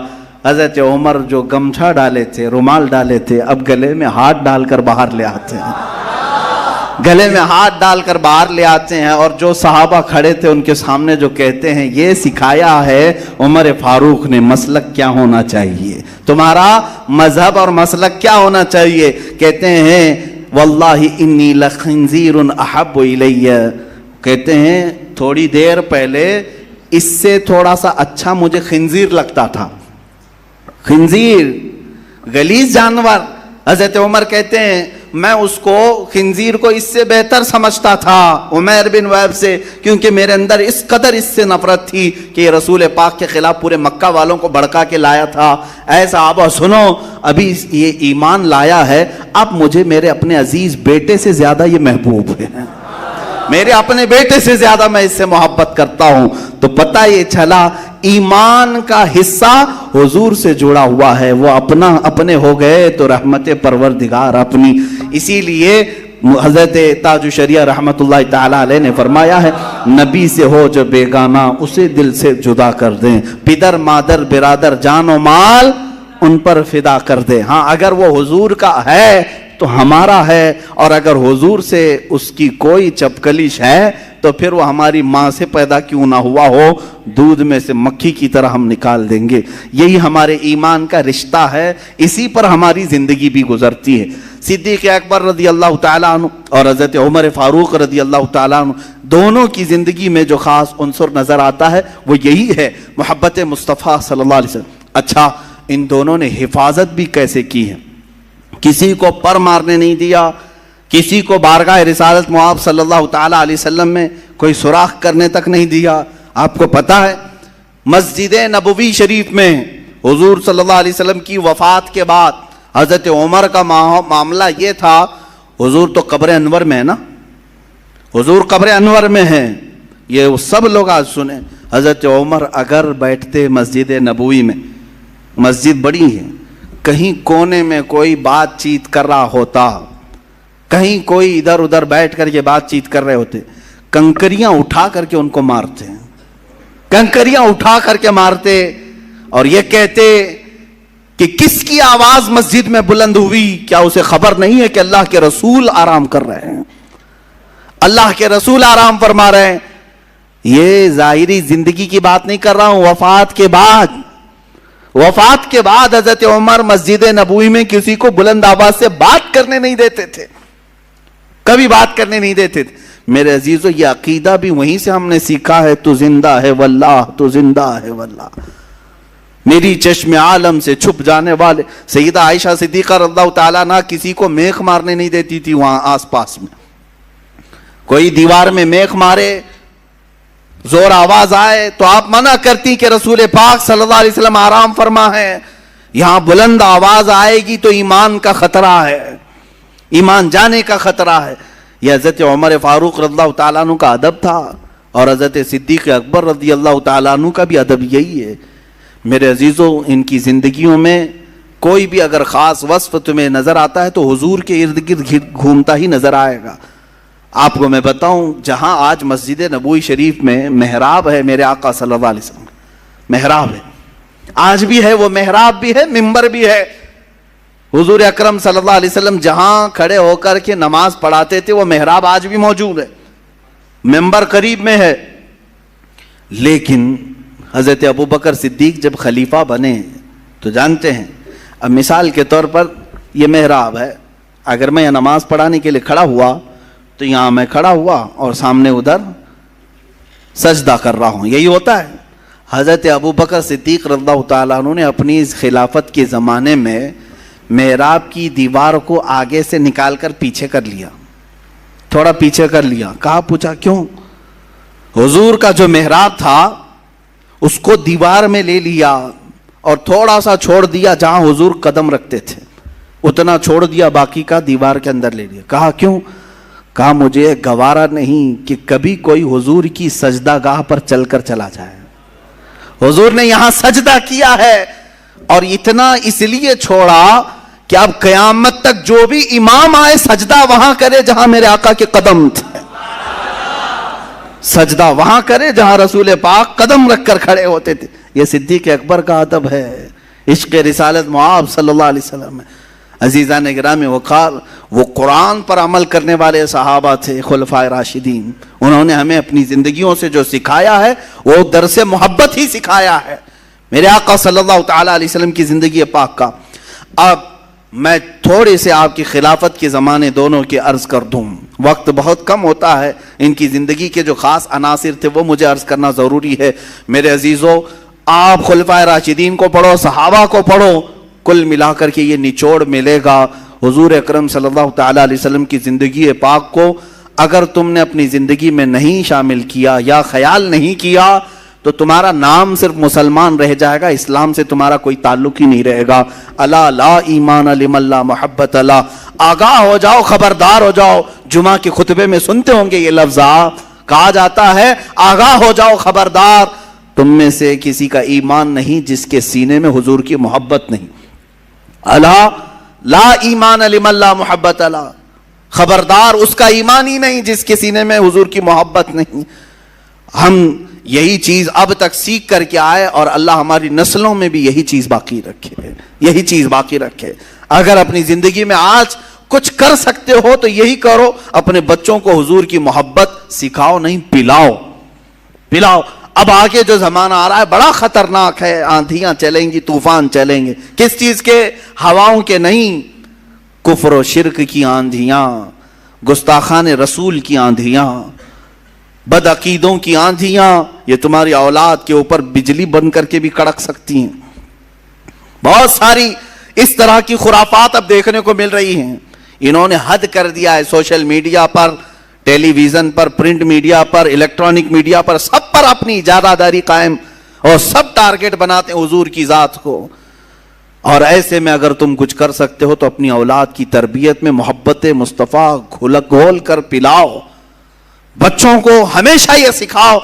حضرت عمر جو گمچھا ڈالے تھے, رومال ڈالے تھے, اب گلے میں ہاتھ ڈال کر باہر لے آتے ہیں, گلے میں ہاتھ ڈال کر باہر لے آتے ہیں. اور جو صحابہ کھڑے تھے ان کے سامنے جو کہتے ہیں یہ سکھایا ہے عمر فاروق نے مسلک کیا ہونا چاہیے, تمہارا مذہب اور مسلک کیا ہونا چاہیے. کہتے ہیں واللہ انی لخنزیر احب الی, کہتے ہیں تھوڑی دیر پہلے اس سے تھوڑا سا اچھا مجھے خنزیر لگتا تھا. خنزیر غلیظ جانور. حضرت عمر کہتے ہیں میں اس کو خنزیر کو اس سے بہتر سمجھتا تھا عمیر بن وہب سے, کیونکہ میرے اندر اس قدر اس سے نفرت تھی کہ یہ رسول پاک کے خلاف پورے مکہ والوں کو بھڑکا کے لایا تھا. اے صحابہ سنو, ابھی یہ ایمان لایا ہے, اب مجھے میرے اپنے عزیز بیٹے سے زیادہ یہ محبوب ہے, میرے اپنے بیٹے سے زیادہ میں اس سے محبت کرتا ہوں. تو پتہ یہ چلا ایمان کا حصہ حضور سے جڑا ہوا ہے, وہ اپنے ہو گئے تو رحمت پروردگار اپنی. اسی لیے حضرت تاج الشریعہ رحمت اللہ تعالی علیہ نے فرمایا ہے نبی سے ہو جو بیگانہ اسے دل سے جدا کر دیں, پدر مادر برادر جان و مال ان پر فدا کر دیں. ہاں اگر وہ حضور کا ہے تو ہمارا ہے, اور اگر حضور سے اس کی کوئی چپکلش ہے تو پھر وہ ہماری ماں سے پیدا کیوں نہ ہوا ہو, دودھ میں سے مکھی کی طرح ہم نکال دیں گے. یہی ہمارے ایمان کا رشتہ ہے, اسی پر ہماری زندگی بھی گزرتی ہے. صدیق اکبر رضی اللہ تعالیٰ عنہ اور حضرت عمر فاروق رضی اللہ تعالیٰ عنہ دونوں کی زندگی میں جو خاص عنصر نظر آتا ہے وہ یہی ہے محبت مصطفیٰ صلی اللہ علیہ وسلم. اچھا ان دونوں نے حفاظت بھی کیسے کی ہے؟ کسی کو پر مارنے نہیں دیا, کسی کو بارگاہ رسالت مآب صلی اللہ تعالیٰ علیہ وسلم میں کوئی سوراخ کرنے تک نہیں دیا. آپ کو پتا ہے مسجد نبوی شریف میں حضور صلی اللہ علیہ وسلم کی وفات کے بعد حضرت عمر کا معاملہ یہ تھا, حضور تو قبر انور میں ہے نا, حضور قبر انور میں ہیں, یہ سب لوگ آج سنیں. حضرت عمر اگر بیٹھتے مسجد نبوی میں, مسجد بڑی ہے, کہیں کونے میں کوئی بات چیت کر رہا ہوتا, کہیں کوئی ادھر ادھر بیٹھ کر کے بات چیت کر رہے ہوتے, کنکریاں اٹھا کر کے ان کو مارتے ہیں, کنکریاں اٹھا کر کے مارتے, اور یہ کہتے کہ کس کی آواز مسجد میں بلند ہوئی, کیا اسے خبر نہیں ہے کہ اللہ کے رسول آرام کر رہے ہیں, اللہ کے رسول آرام فرما رہے ہیں. یہ ظاہری زندگی کی بات نہیں کر رہا ہوں, وفات کے بعد حضرت عمر مسجد نبوی میں کسی کو بلند آواز سے بات کرنے نہیں دیتے تھے, کبھی بات کرنے نہیں دیتے تھے. میرے عزیزو یہ عقیدہ بھی وہیں سے ہم نے سیکھا ہے, تو زندہ ہے واللہ, تو زندہ ہے واللہ. میری چشم عالم سے چھپ جانے والے سیدہ عائشہ صدیقہ رضی اللہ تعالیٰ عنہ کسی کو میخ مارنے نہیں دیتی تھی. وہاں آس پاس میں کوئی دیوار میں میخ مارے, زور آواز آئے تو آپ منع کرتی کہ رسول پاک صلی اللہ علیہ وسلم آرام فرما ہے, یہاں بلند آواز آئے گی تو ایمان کا خطرہ ہے, ایمان جانے کا خطرہ ہے. یہ حضرت عمر فاروق رضی اللہ تعالیٰ عنہ کا ادب تھا, اور حضرت صدیق اکبر رضی اللہ تعالیٰ عنہ کا بھی ادب یہی ہے. میرے عزیزو ان کی زندگیوں میں کوئی بھی اگر خاص وصف تمہیں نظر آتا ہے تو حضور کے ارد گرد گھومتا ہی نظر آئے گا. آپ کو میں بتاؤں, جہاں آج مسجد نبوی شریف میں محراب ہے میرے آقا صلی اللہ علیہ وسلم, محراب ہے, آج بھی ہے, وہ محراب بھی ہے, منبر بھی ہے. حضور اکرم صلی اللہ علیہ وسلم جہاں کھڑے ہو کر کے نماز پڑھاتے تھے وہ محراب آج بھی موجود ہے, منبر قریب میں ہے. لیکن حضرت ابو بکر صدیق جب خلیفہ بنے تو جانتے ہیں، اب مثال کے طور پر یہ محراب ہے، اگر میں یہ نماز پڑھانے کے لیے کھڑا ہوا تو یہاں میں کھڑا ہوا اور سامنے ادھر سجدہ کر رہا ہوں، یہی ہوتا ہے۔ حضرت ابو بکر صدیق رضی اللہ تعالیٰ عنہ نے اپنی اس خلافت کے زمانے میں محراب کی دیوار کو آگے سے نکال کر پیچھے کر لیا، تھوڑا پیچھے کر لیا۔ کہا، پوچھا کیوں؟ حضور کا جو محراب تھا اس کو دیوار میں لے لیا اور تھوڑا سا چھوڑ دیا جہاں حضور قدم رکھتے تھے، اتنا چھوڑ دیا، باقی کا دیوار کے اندر لے لیا۔ کہا کیوں؟ کہا مجھے گوارا نہیں کہ کبھی کوئی حضور کی سجدہ گاہ پر چل کر چلا جائے۔ حضور نے یہاں سجدہ کیا ہے اور اتنا اس لیے چھوڑا کہ اب قیامت تک جو بھی امام آئے سجدہ وہاں کرے جہاں میرے آقا کے قدم تھے، سجدہ وہاں کرے جہاں رسول پاک قدم رکھ کر کھڑے ہوتے تھے۔ یہ صدیق اکبر کا ادب ہے، عشق رسالت معاب صلی اللہ علیہ وسلم ہے۔ عزیزان گرامی وقار، وہ قرآن پر عمل کرنے والے صحابہ تھے، خلفائے راشدین۔ انہوں نے ہمیں اپنی زندگیوں سے جو سکھایا ہے وہ درس محبت ہی سکھایا ہے، میرے آقا صلی اللہ تعالیٰ علیہ وسلم کی زندگی پاک کا۔ اب میں تھوڑے سے آپ کی خلافت کے زمانے دونوں کی عرض کر دوں، وقت بہت کم ہوتا ہے، ان کی زندگی کے جو خاص عناصر تھے وہ مجھے عرض کرنا ضروری ہے۔ میرے عزیزو، آپ خلفائے راشدین کو پڑھو، صحابہ کو پڑھو، کل ملا کر کے یہ نچوڑ ملے گا۔ حضور اکرم صلی اللہ تعالیٰ علیہ وسلم کی زندگی پاک کو اگر تم نے اپنی زندگی میں نہیں شامل کیا یا خیال نہیں کیا تو تمہارا نام صرف مسلمان رہ جائے گا، اسلام سے تمہارا کوئی تعلق ہی نہیں رہے گا۔ الا لا ایمان لمن لا محبت لا، آگاہ ہو جاؤ، خبردار ہو جاؤ۔ جمعہ کے خطبے میں سنتے ہوں گے یہ لفظ، کہا جاتا ہے آگاہ ہو جاؤ، خبردار، تم میں سے کسی کا ایمان نہیں جس کے سینے میں حضور کی محبت نہیں۔ الا لا ایمان لمن لا محبت لا، خبردار، اس کا ایمان ہی نہیں جس کے سینے میں حضور کی محبت نہیں۔ ہم یہی چیز اب تک سیکھ کر کے آئے اور اللہ ہماری نسلوں میں بھی یہی چیز باقی رکھے، یہی چیز باقی رکھے۔ اگر اپنی زندگی میں آج کچھ کر سکتے ہو تو یہی کرو، اپنے بچوں کو حضور کی محبت سکھاؤ، نہیں پلاؤ، پلاؤ۔ اب آگے جو زمانہ آ رہا ہے بڑا خطرناک ہے، آندھیاں چلیں گی، طوفان چلیں گے، کس چیز کے؟ ہواؤں کے نہیں، کفر و شرک کی آندھیاں، گستاخان رسول کی آندھیاں، بد عقیدوں کی آندھیاں۔ یہ تمہاری اولاد کے اوپر بجلی بن کر کے بھی کڑک سکتی ہیں۔ بہت ساری اس طرح کی خرافات اب دیکھنے کو مل رہی ہیں۔ انہوں نے حد کر دیا ہے، سوشل میڈیا پر، ٹیلی ویژن پر، پرنٹ میڈیا پر، الیکٹرانک میڈیا پر، سب پر اپنی اجادہ داری قائم اور سب ٹارگٹ بناتے ہیں حضور کی ذات کو۔ اور ایسے میں اگر تم کچھ کر سکتے ہو تو اپنی اولاد کی تربیت میں محبت مصطفیٰ گھول کر پلاؤ۔ بچوں کو ہمیشہ یہ سکھاؤ،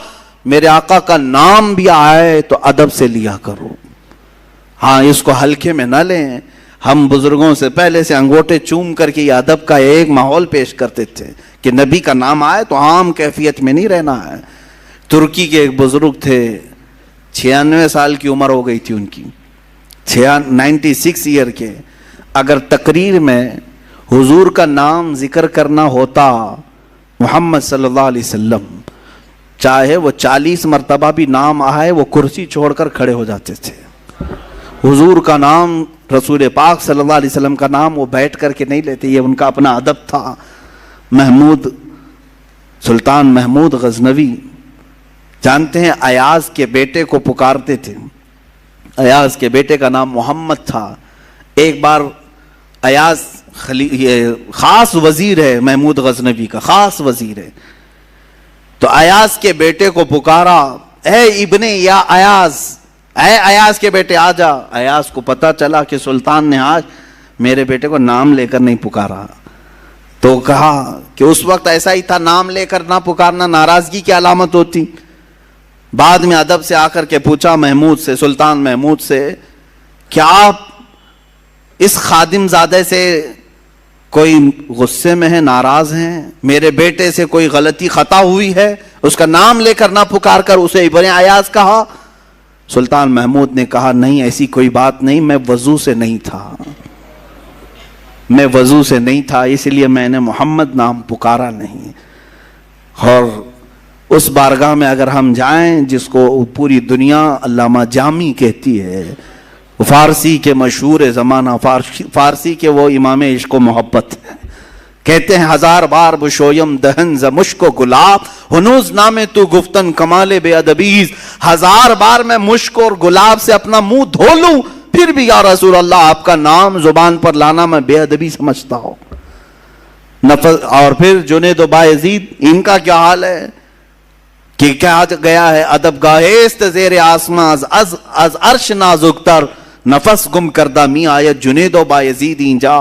میرے آقا کا نام بھی آئے تو ادب سے لیا کرو، ہاں اس کو ہلکے میں نہ لیں۔ ہم بزرگوں سے پہلے سے انگوٹے چوم کر کے یہ ادب کا ایک ماحول پیش کرتے تھے کہ نبی کا نام آئے تو عام کیفیت میں نہیں رہنا ہے۔ ترکی کے ایک بزرگ تھے، 96 سال کی عمر ہو گئی تھی ان کی، 96 ایئر کے۔ اگر تقریر میں حضور کا نام ذکر کرنا ہوتا، محمد صلی اللہ علیہ وسلم، چاہے وہ 40 مرتبہ بھی نام آئے وہ کرسی چھوڑ کر کھڑے ہو جاتے تھے۔ حضور کا نام، رسول پاک صلی اللہ علیہ وسلم کا نام وہ بیٹھ کر کے نہیں لیتے، یہ ان کا اپنا ادب تھا۔ سلطان محمود غزنوی جانتے ہیں، ایاز کے بیٹے کو پکارتے تھے، ایاز کے بیٹے کا نام محمد تھا۔ ایک بار ایاز خاص وزیر ہے، محمود غزنوی کا خاص وزیر ہے، تو ایاز کے بیٹے کو پکارا، اے ابن یا ایاز، اے ایاز کے بیٹے آ جا۔ ایاز کو پتا چلا کہ سلطان نے آج میرے بیٹے کو نام لے کر نہیں پکارا، تو کہا کہ اس وقت ایسا ہی تھا، نام لے کر نہ پکارنا ناراضگی کی علامت ہوتی۔ بعد میں ادب سے آ کر کے پوچھا محمود سے، سلطان محمود سے، کیا آپ اس خادم زادے سے کوئی غصے میں ہیں، ناراض ہیں؟ میرے بیٹے سے کوئی غلطی خطا ہوئی ہے؟ اس کا نام لے کر نہ پکار کر اسے ابن ایاز کہا۔ سلطان محمود نے کہا نہیں، ایسی کوئی بات نہیں، میں وضو سے نہیں تھا، میں وضو سے نہیں تھا، اس لیے میں نے محمد نام پکارا نہیں۔ اور اس بارگاہ میں اگر ہم جائیں جس کو پوری دنیا علامہ جامی کہتی ہے، فارسی کے مشہور زمانہ، فارسی کے وہ امام عشق و محبت ہے، کہتے ہیں ہزار بار بشویم دہن ز مشک و گلاب، ہنوز نام تو گفتن کمال بے ادبیز، ہزار بار میں مشک اور گلاب سے اپنا منہ دھو لوں پھر بھی یا رسول اللہ آپ کا نام زبان پر لانا میں بے ادبی سمجھتا ہوں۔ اور پھر جنید و بایزید، ان کا کیا حال ہے کہ کیا گیا ہے ادب گاہست زیر آسماں از عرش نازک تر، نفس گم کردہ می آیت جنید و بایزید اینجا۔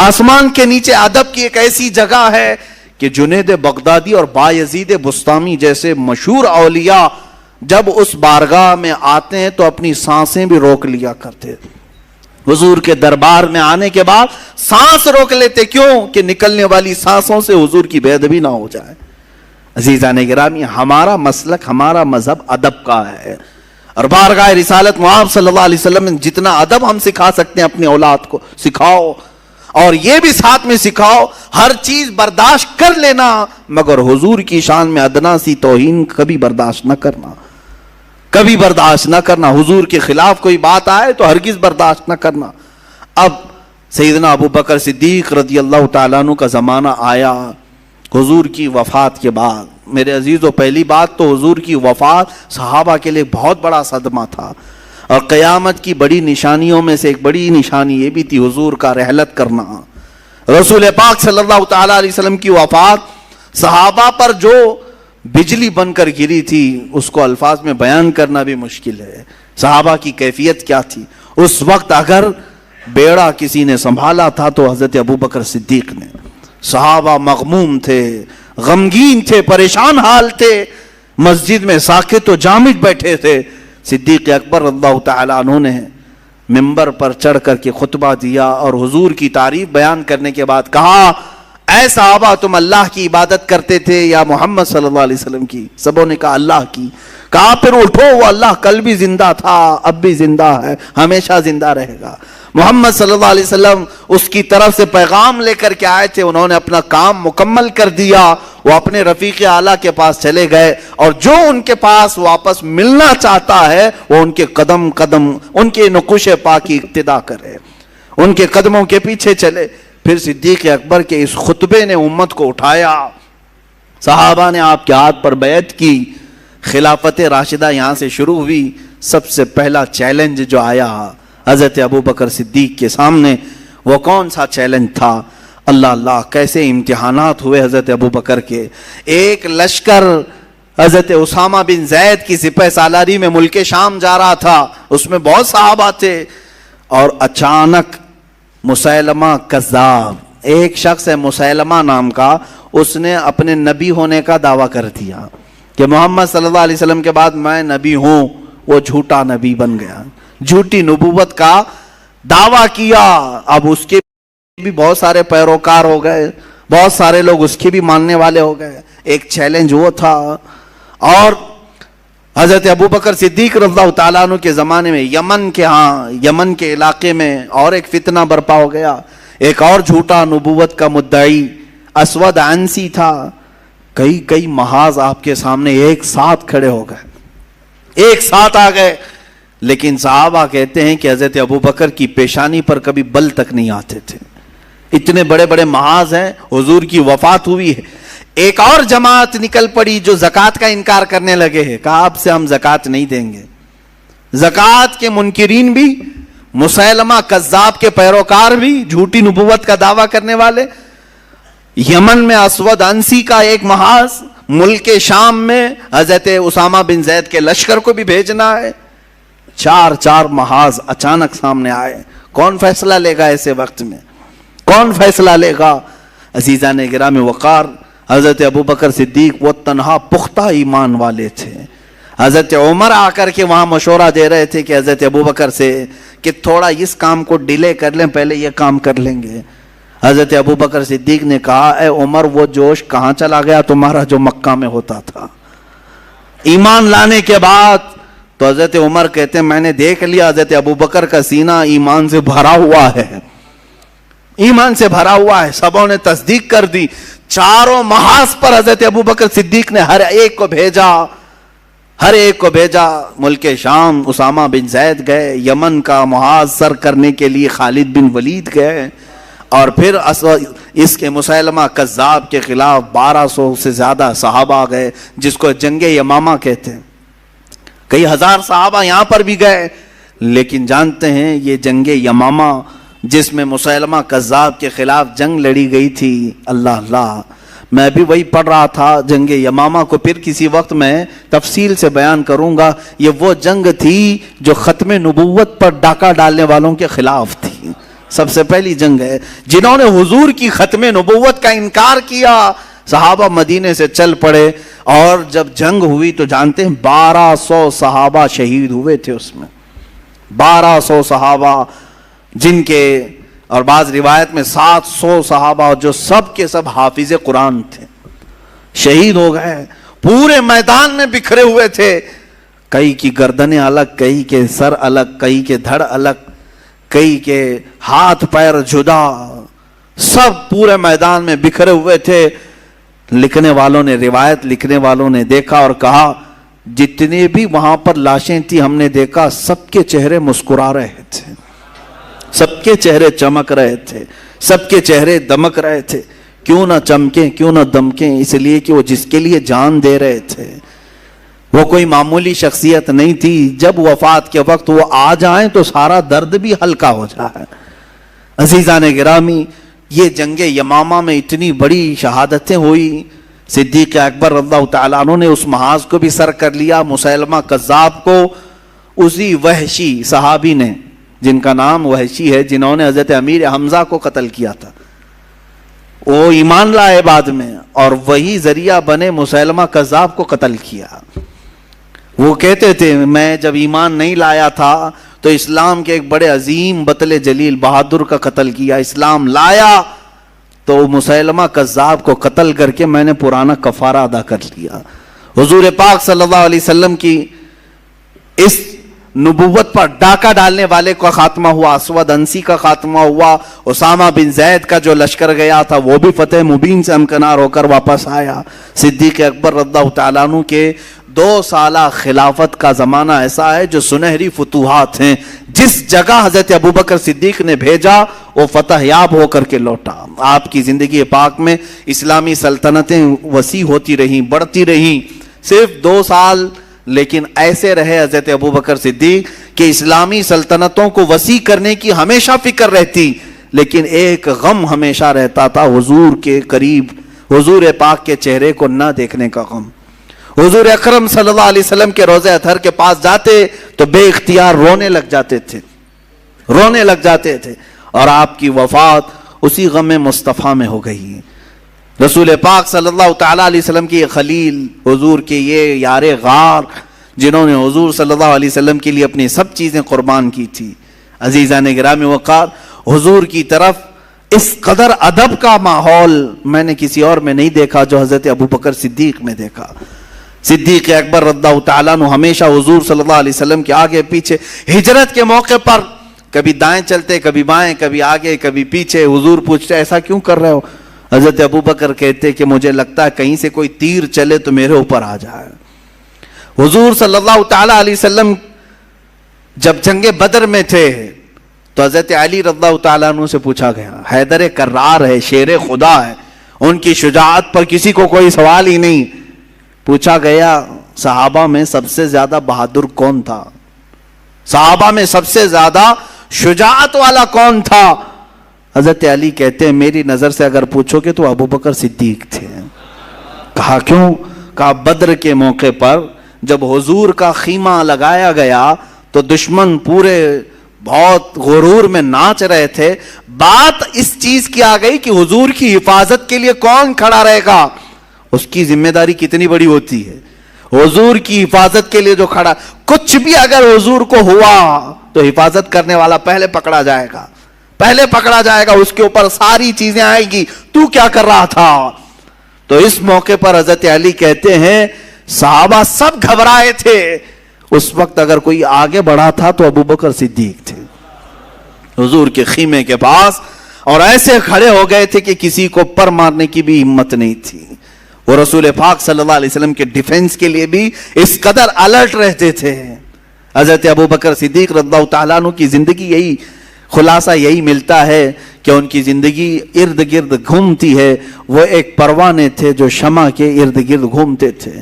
آسمان کے نیچے ادب کی ایک ایسی جگہ ہے کہ جنید بغدادی اور بایزید بسطامی جیسے مشہور اولیاء جب اس بارگاہ میں آتے ہیں تو اپنی سانسیں بھی روک لیا کرتے، حضور کے دربار میں آنے کے بعد سانس روک لیتے، کیوں کہ نکلنے والی سانسوں سے حضور کی بے ادبی نہ ہو جائے۔ عزیزان گرامی، ہمارا مسلک، ہمارا مذہب ادب کا ہے، اور بارگاہ رسالت محمد صلی اللہ علیہ وسلم نے جتنا ادب ہم سکھا سکتے ہیں اپنی اولاد کو سکھاؤ، اور یہ بھی ساتھ میں سکھاؤ ہر چیز برداشت کر لینا مگر حضور کی شان میں ادنا سی توہین کبھی برداشت نہ کرنا، کبھی برداشت نہ کرنا، حضور کے خلاف کوئی بات آئے تو ہرگز برداشت نہ کرنا۔ اب سیدنا ابو بکر صدیق رضی اللہ تعالیٰ عنہ کا زمانہ آیا حضور کی وفات کے بعد۔ میرے عزیزو، پہلی بات تو حضور کی وفات صحابہ کے لیے بہت بڑا صدمہ تھا، اور قیامت کی بڑی نشانیوں میں سے ایک بڑی نشانی یہ بھی تھی حضور کا رحلت کرنا۔ رسول پاک صلی اللہ تعالیٰ علیہ وسلم کی وفات صحابہ پر جو بجلی بن کر گری تھی اس کو الفاظ میں بیان کرنا بھی مشکل ہے۔ صحابہ کی کیفیت کیا تھی اس وقت؟ اگر بیڑا کسی نے سنبھالا تھا تو حضرت ابو بکر صدیق نے۔ صحابہ مغموم تھے، غمگین تھے، پریشان حال تھے، مسجد میں ساکت و جامد بیٹھے تھے۔ صدیق اکبر اللہ تعالیٰ عنہ نے ممبر پر چڑھ کر کے خطبہ دیا اور حضور کی تعریف بیان کرنے کے بعد کہا، اے صحابہ تم اللہ کی عبادت کرتے تھے یا محمد صلی اللہ علیہ وسلم کی؟ سبوں نے کہا اللہ کی۔ کہا پھر اٹھو، وہ اللہ کل بھی زندہ تھا، اب بھی زندہ ہے، ہمیشہ زندہ رہے گا۔ محمد صلی اللہ علیہ وسلم اس کی طرف سے پیغام لے کر کے آئے تھے، انہوں نے اپنا کام مکمل کر دیا، وہ اپنے رفیق اعلیٰ کے پاس چلے گئے، اور جو ان کے پاس واپس ملنا چاہتا ہے وہ ان کے قدم قدم ان کے نقوش پا کی اقتدا کرے، ان کے قدموں کے پیچھے چلے۔ پھر صدیق اکبر کے اس خطبے نے امت کو اٹھایا، صحابہ نے آپ کے ہاتھ پر بیعت کی، خلافت راشدہ یہاں سے شروع ہوئی۔ سب سے پہلا چیلنج جو آیا حضرت ابو بکر صدیق کے سامنے، وہ کون سا چیلنج تھا؟ اللہ اللہ کیسے امتحانات ہوئے حضرت ابو بکر کے۔ ایک لشکر حضرت اسامہ بن زید کی سپہ سالاری میں ملک شام جا رہا تھا، اس میں بہت صحابہ تھے، اور اچانک مسیلمہ کذاب، ایک شخص ہے مسیلمہ نام کا، اس نے اپنے نبی ہونے کا دعویٰ کر دیا کہ محمد صلی اللہ علیہ وسلم کے بعد میں نبی ہوں۔ وہ جھوٹا نبی بن گیا، جھوٹی نبوت کا دعویٰ کیا۔ اب اس کے بھی بہت سارے پیروکار ہو گئے، بہت سارے لوگ اس کے بھی ماننے والے ہو گئے۔ ایک چیلنج وہ تھا۔ اور حضرت ابو بکر صدیق رضی اللہ تعالیٰ عنہ کے زمانے میں یمن کے علاقے میں اور ایک فتنہ برپا ہو گیا۔ ایک اور جھوٹا نبوت کا مدعی اسود عنسی تھا۔ کئی محاذ آپ کے سامنے ایک ساتھ کھڑے ہو گئے، ایک ساتھ آ گئے، لیکن صحابہ کہتے ہیں کہ حضرت ابو بکر کی پیشانی پر کبھی بل تک نہیں آتے تھے، اتنے بڑے بڑے محاذ ہیں۔ حضور کی وفات ہوئی ہے، ایک اور جماعت نکل پڑی جو زکوٰۃ کا انکار کرنے لگے ہیں، کہا اب سے ہم زکوٰۃ نہیں دیں گے۔ زکوٰۃ کے منکرین بھی، مسیلمہ کذاب کے پیروکار بھی، جھوٹی نبوت کا دعویٰ کرنے والے۔ یمن میں اسود عنسی کا ایک محاذ، ملک شام میں حضرت اسامہ بن زید کے لشکر کو بھی بھیجنا ہے۔ چار محاذ اچانک سامنے آئے۔ کون فیصلہ لے گا ایسے وقت میں؟ کون فیصلہ لے گا؟ عزیزان گرامی وقار، حضرت ابو بکر صدیق وہ تنہا پختہ ایمان والے تھے۔ حضرت عمر آ کر کے وہاں مشورہ دے رہے تھے کہ حضرت ابو بکر سے کہ تھوڑا اس کام کو ڈیلے کر لیں، پہلے یہ کام کر لیں گے۔ حضرت ابو بکر صدیق نے کہا، اے عمر وہ جوش کہاں چلا گیا تمہارا جو مکہ میں ہوتا تھا؟ ایمان لانے کے بعد تو حضرت عمر کہتے ہیں میں نے دیکھ لیا حضرت ابو بکر کا سینہ ایمان سے بھرا ہوا ہے، ایمان سے بھرا ہوا ہے. سبوں نے تصدیق کر دی. چاروں محاذ پر حضرت ابوبکر صدیق نے ہر ایک کو بھیجا. ملک شام اسامہ بن زید گئے, یمن کا محاذ سر کرنے کے لیے خالد بن ولید گئے, اور پھر اس کے مسیلمہ کذاب کے خلاف 1200 سے زیادہ صحابہ گئے, جس کو جنگ یمامہ کہتے ہیں. کئی ہزار صحابہ یہاں پر بھی گئے. لیکن جانتے ہیں یہ جنگ یمامہ جس میں مسیلمہ کذاب کے خلاف جنگ لڑی گئی تھی, اللہ میں بھی وہی پڑھ رہا تھا جنگ یمامہ کو, پھر کسی وقت میں تفصیل سے بیان کروں گا. یہ وہ جنگ تھی جو ختم نبوت پر ڈاکہ ڈالنے والوں کے خلاف تھی. سب سے پہلی جنگ ہے جنہوں نے حضور کی ختم نبوت کا انکار کیا. صحابہ مدینے سے چل پڑے, اور جب جنگ ہوئی تو جانتے ہیں 1200 صحابہ شہید ہوئے تھے اس میں. 1200 صحابہ جن کے, اور بعض روایت میں 700 صحابہ جو سب کے سب حافظ قرآن تھے, شہید ہو گئے. پورے میدان میں بکھرے ہوئے تھے. کئی کی گردنیں الگ, کئی کے سر الگ, کئی کے دھڑ الگ, کئی کے ہاتھ پیر جدا, سب پورے میدان میں بکھرے ہوئے تھے. روایت لکھنے والوں نے دیکھا اور کہا جتنے بھی وہاں پر لاشیں تھی ہم نے دیکھا سب کے چہرے مسکرا رہے تھے, سب کے چہرے چمک رہے تھے, سب کے چہرے دمک رہے تھے. کیوں نہ چمکیں, کیوں نہ دمکیں؟ اس لیے کہ وہ جس کے لیے جان دے رہے تھے. وہ کوئی معمولی شخصیت نہیں تھی. جب وفات کے وقت وہ آ جائیں تو سارا درد بھی ہلکا ہو جائے. عزیزان گرامی, یہ جنگ یمامہ میں اتنی بڑی شہادتیں ہوئی. صدیق اکبر رضی اللہ تعالیٰ عنہ نے اس محاذ کو بھی سر کر لیا. مسیلمہ کذاب کو اسی وحشی صحابی نے, جن کا نام وحشی ہے, جنہوں نے حضرت امیر حمزہ کو قتل کیا تھا, وہ ایمان لائے بعد میں, اور وہی ذریعہ بنے مسیلمہ کذاب کو قتل کیا. وہ کہتے تھے میں جب ایمان نہیں لایا تھا تو اسلام کے ایک بڑے عظیم بطل جلیل بہادر کا قتل کیا. اسلام لایا تو مسیلمہ کذاب کو قتل کر کے میں نے پرانا کفارہ ادا کر لیا. حضور پاک صلی اللہ علیہ وسلم کی اس نبوت پر ڈاکہ ڈالنے والے کا خاتمہ ہوا, اسود انسی کا خاتمہ ہوا. اسامہ بن زید کا جو لشکر گیا تھا وہ بھی فتح مبین سے ہمکنار ہو کر واپس آیا. صدیق اکبر رضی اللہ تعالیٰ عنہ کے 2 سالہ خلافت کا زمانہ ایسا ہے جو سنہری فتوحات ہیں. جس جگہ حضرت ابوبکر صدیق نے بھیجا وہ فتح یاب ہو کر کے لوٹا. آپ کی زندگی پاک میں اسلامی سلطنتیں وسیع ہوتی رہیں, بڑھتی رہیں. صرف 2 سال لیکن ایسے رہے حضرت ابوبکر صدیق کہ اسلامی سلطنتوں کو وسیع کرنے کی ہمیشہ فکر رہتی, لیکن ایک غم ہمیشہ رہتا تھا, حضور کے قریب حضور پاک کے چہرے کو نہ دیکھنے کا غم. حضور اکرم صلی اللہ علیہ وسلم کے روضہ اطہر کے پاس جاتے تو بے اختیار رونے لگ جاتے تھے, اور آپ کی وفات اسی غم مصطفیٰ میں ہو گئی. رسول پاک صلی اللہ تعالیٰ علیہ وسلم کی خلیل, حضور کے یہ یار غار, جنہوں نے حضور صلی اللہ علیہ وسلم کے لیے اپنی سب چیزیں قربان کی تھی. عزیزان گرامی وقار, حضور کی طرف اس قدر ادب کا ماحول میں نے کسی اور میں نہیں دیکھا جو حضرت ابوبکر صدیق میں دیکھا. صدیق اکبر رضی اللہ تعالیٰ عنہ ہمیشہ حضور صلی اللہ علیہ وسلم کے آگے پیچھے, ہجرت کے موقع پر کبھی دائیں چلتے, کبھی بائیں, کبھی آگے, کبھی پیچھے. حضور پوچھتے ایسا کیوں کر رہے ہو؟ حضرت ابوبکر کہتے کہ مجھے لگتا ہے کہیں سے کوئی تیر چلے تو میرے اوپر آ جائے. حضور صلی اللہ تعالیٰ علیہ وسلم جب جنگ بدر میں تھے تو حضرت علی رضی اللہ تعالیٰ عنہ سے پوچھا گیا, حیدر کرار ہے, شیر خدا ہے, ان کی شجاعت پر کسی کو کوئی سوال ہی نہیں. پوچھا گیا صحابہ میں سب سے زیادہ بہادر کون تھا, صحابہ میں سب سے زیادہ شجاعت والا کون تھا؟ حضرت علی کہتے ہیں میری نظر سے اگر پوچھو گے تو ابوبکر صدیق تھے. کہا کیوں؟ کہا بدر کے موقع پر جب حضور کا خیمہ لگایا گیا تو دشمن پورے بہت غرور میں ناچ رہے تھے. بات اس چیز کی آ گئی کہ حضور کی حفاظت کے لیے کون کھڑا رہے گا, اس کی ذمہ داری کتنی بڑی ہوتی ہے. حضور کی حفاظت کے لیے جو کھڑا, کچھ بھی اگر حضور کو ہوا تو حفاظت کرنے والا پہلے پکڑا جائے گا, اس کے اوپر ساری چیزیں آئیں گی, تو کیا کر رہا تھا. تو اس موقع پر حضرت علی کہتے ہیں صحابہ سب گھبرائے تھے. اس وقت اگر کوئی آگے بڑھا تھا تو ابوبکر صدیق تھے. حضور کے خیمے کے پاس اور ایسے کھڑے ہو گئے تھے کہ کسی کو پر مارنے کی بھی ہمت نہیں تھی. وہ رسول پاک صلی اللہ علیہ وسلم کے ڈیفنس کے لیے بھی اس قدر الرٹ رہتے تھے. حضرت ابو بکر صدیق رضی اللہ تعالیٰ عنہ کی زندگی یہی خلاصہ یہی ملتا ہے کہ ان کی زندگی ارد گرد گھومتی ہے. وہ ایک پروانے تھے جو شمع کے ارد گرد گھومتے تھے.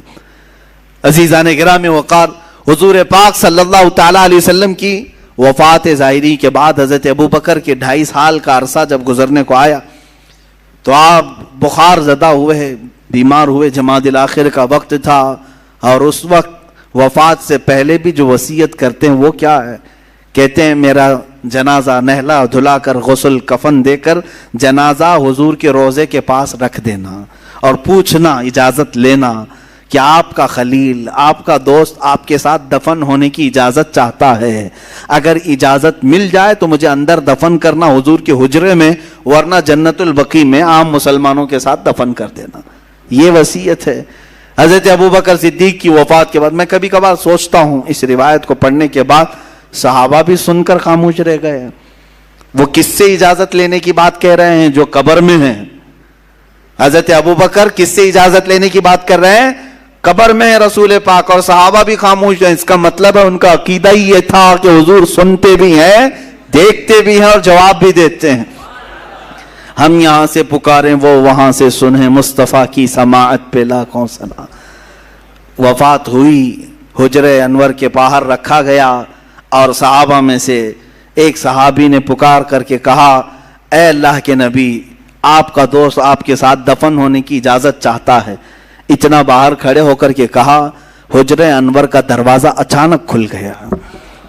عزیزان گرامی وقار، حضور پاک صلی اللہ تعالیٰ علیہ وسلم کی وفات ظاہری کے بعد حضرت ابو بکر کے 2.5 سال کا عرصہ جب گزرنے کو آیا تو آپ بخار زدہ ہوئے، بیمار ہوئے. جمادی الاخر کا وقت تھا اور اس وقت وفات سے پہلے بھی جو وصیت کرتے ہیں وہ کیا ہے؟ کہتے ہیں میرا جنازہ نہلا دھلا کر غسل کفن دے کر جنازہ حضور کے روضے کے پاس رکھ دینا اور پوچھنا، اجازت لینا کہ آپ کا خلیل، آپ کا دوست آپ کے ساتھ دفن ہونے کی اجازت چاہتا ہے. اگر اجازت مل جائے تو مجھے اندر دفن کرنا حضور کے حجرے میں، ورنہ جنت البقیع میں عام مسلمانوں کے ساتھ دفن کر دینا. یہ وصیت ہے حضرت ابوبکر صدیق کی وفات کے بعد. میں کبھی کبھار سوچتا ہوں اس روایت کو پڑھنے کے بعد صحابہ بھی سن کر خاموش رہ گئے. وہ کس سے اجازت لینے کی بات کہہ رہے ہیں؟ جو قبر میں ہیں. حضرت ابوبکر کس سے اجازت لینے کی بات کر رہے ہیں؟ قبر میں رسول پاک، اور صحابہ بھی خاموش ہیں. اس کا مطلب ہے ان کا عقیدہ ہی یہ تھا کہ حضور سنتے بھی ہیں، دیکھتے بھی ہیں اور جواب بھی دیتے ہیں. ہم یہاں سے پکاریں وہ وہاں سے سنیں، مصطفیٰ کی سماعت پہ لاکھوں سلام. وفات ہوئی، حجرہ انور کے باہر رکھا گیا اور صحابہ میں سے ایک صحابی نے پکار کر کے کہا، اے اللہ کے نبی، آپ کا دوست آپ کے ساتھ دفن ہونے کی اجازت چاہتا ہے. اتنا باہر کھڑے ہو کر کے کہا، حجرہ انور کا دروازہ اچانک کھل گیا،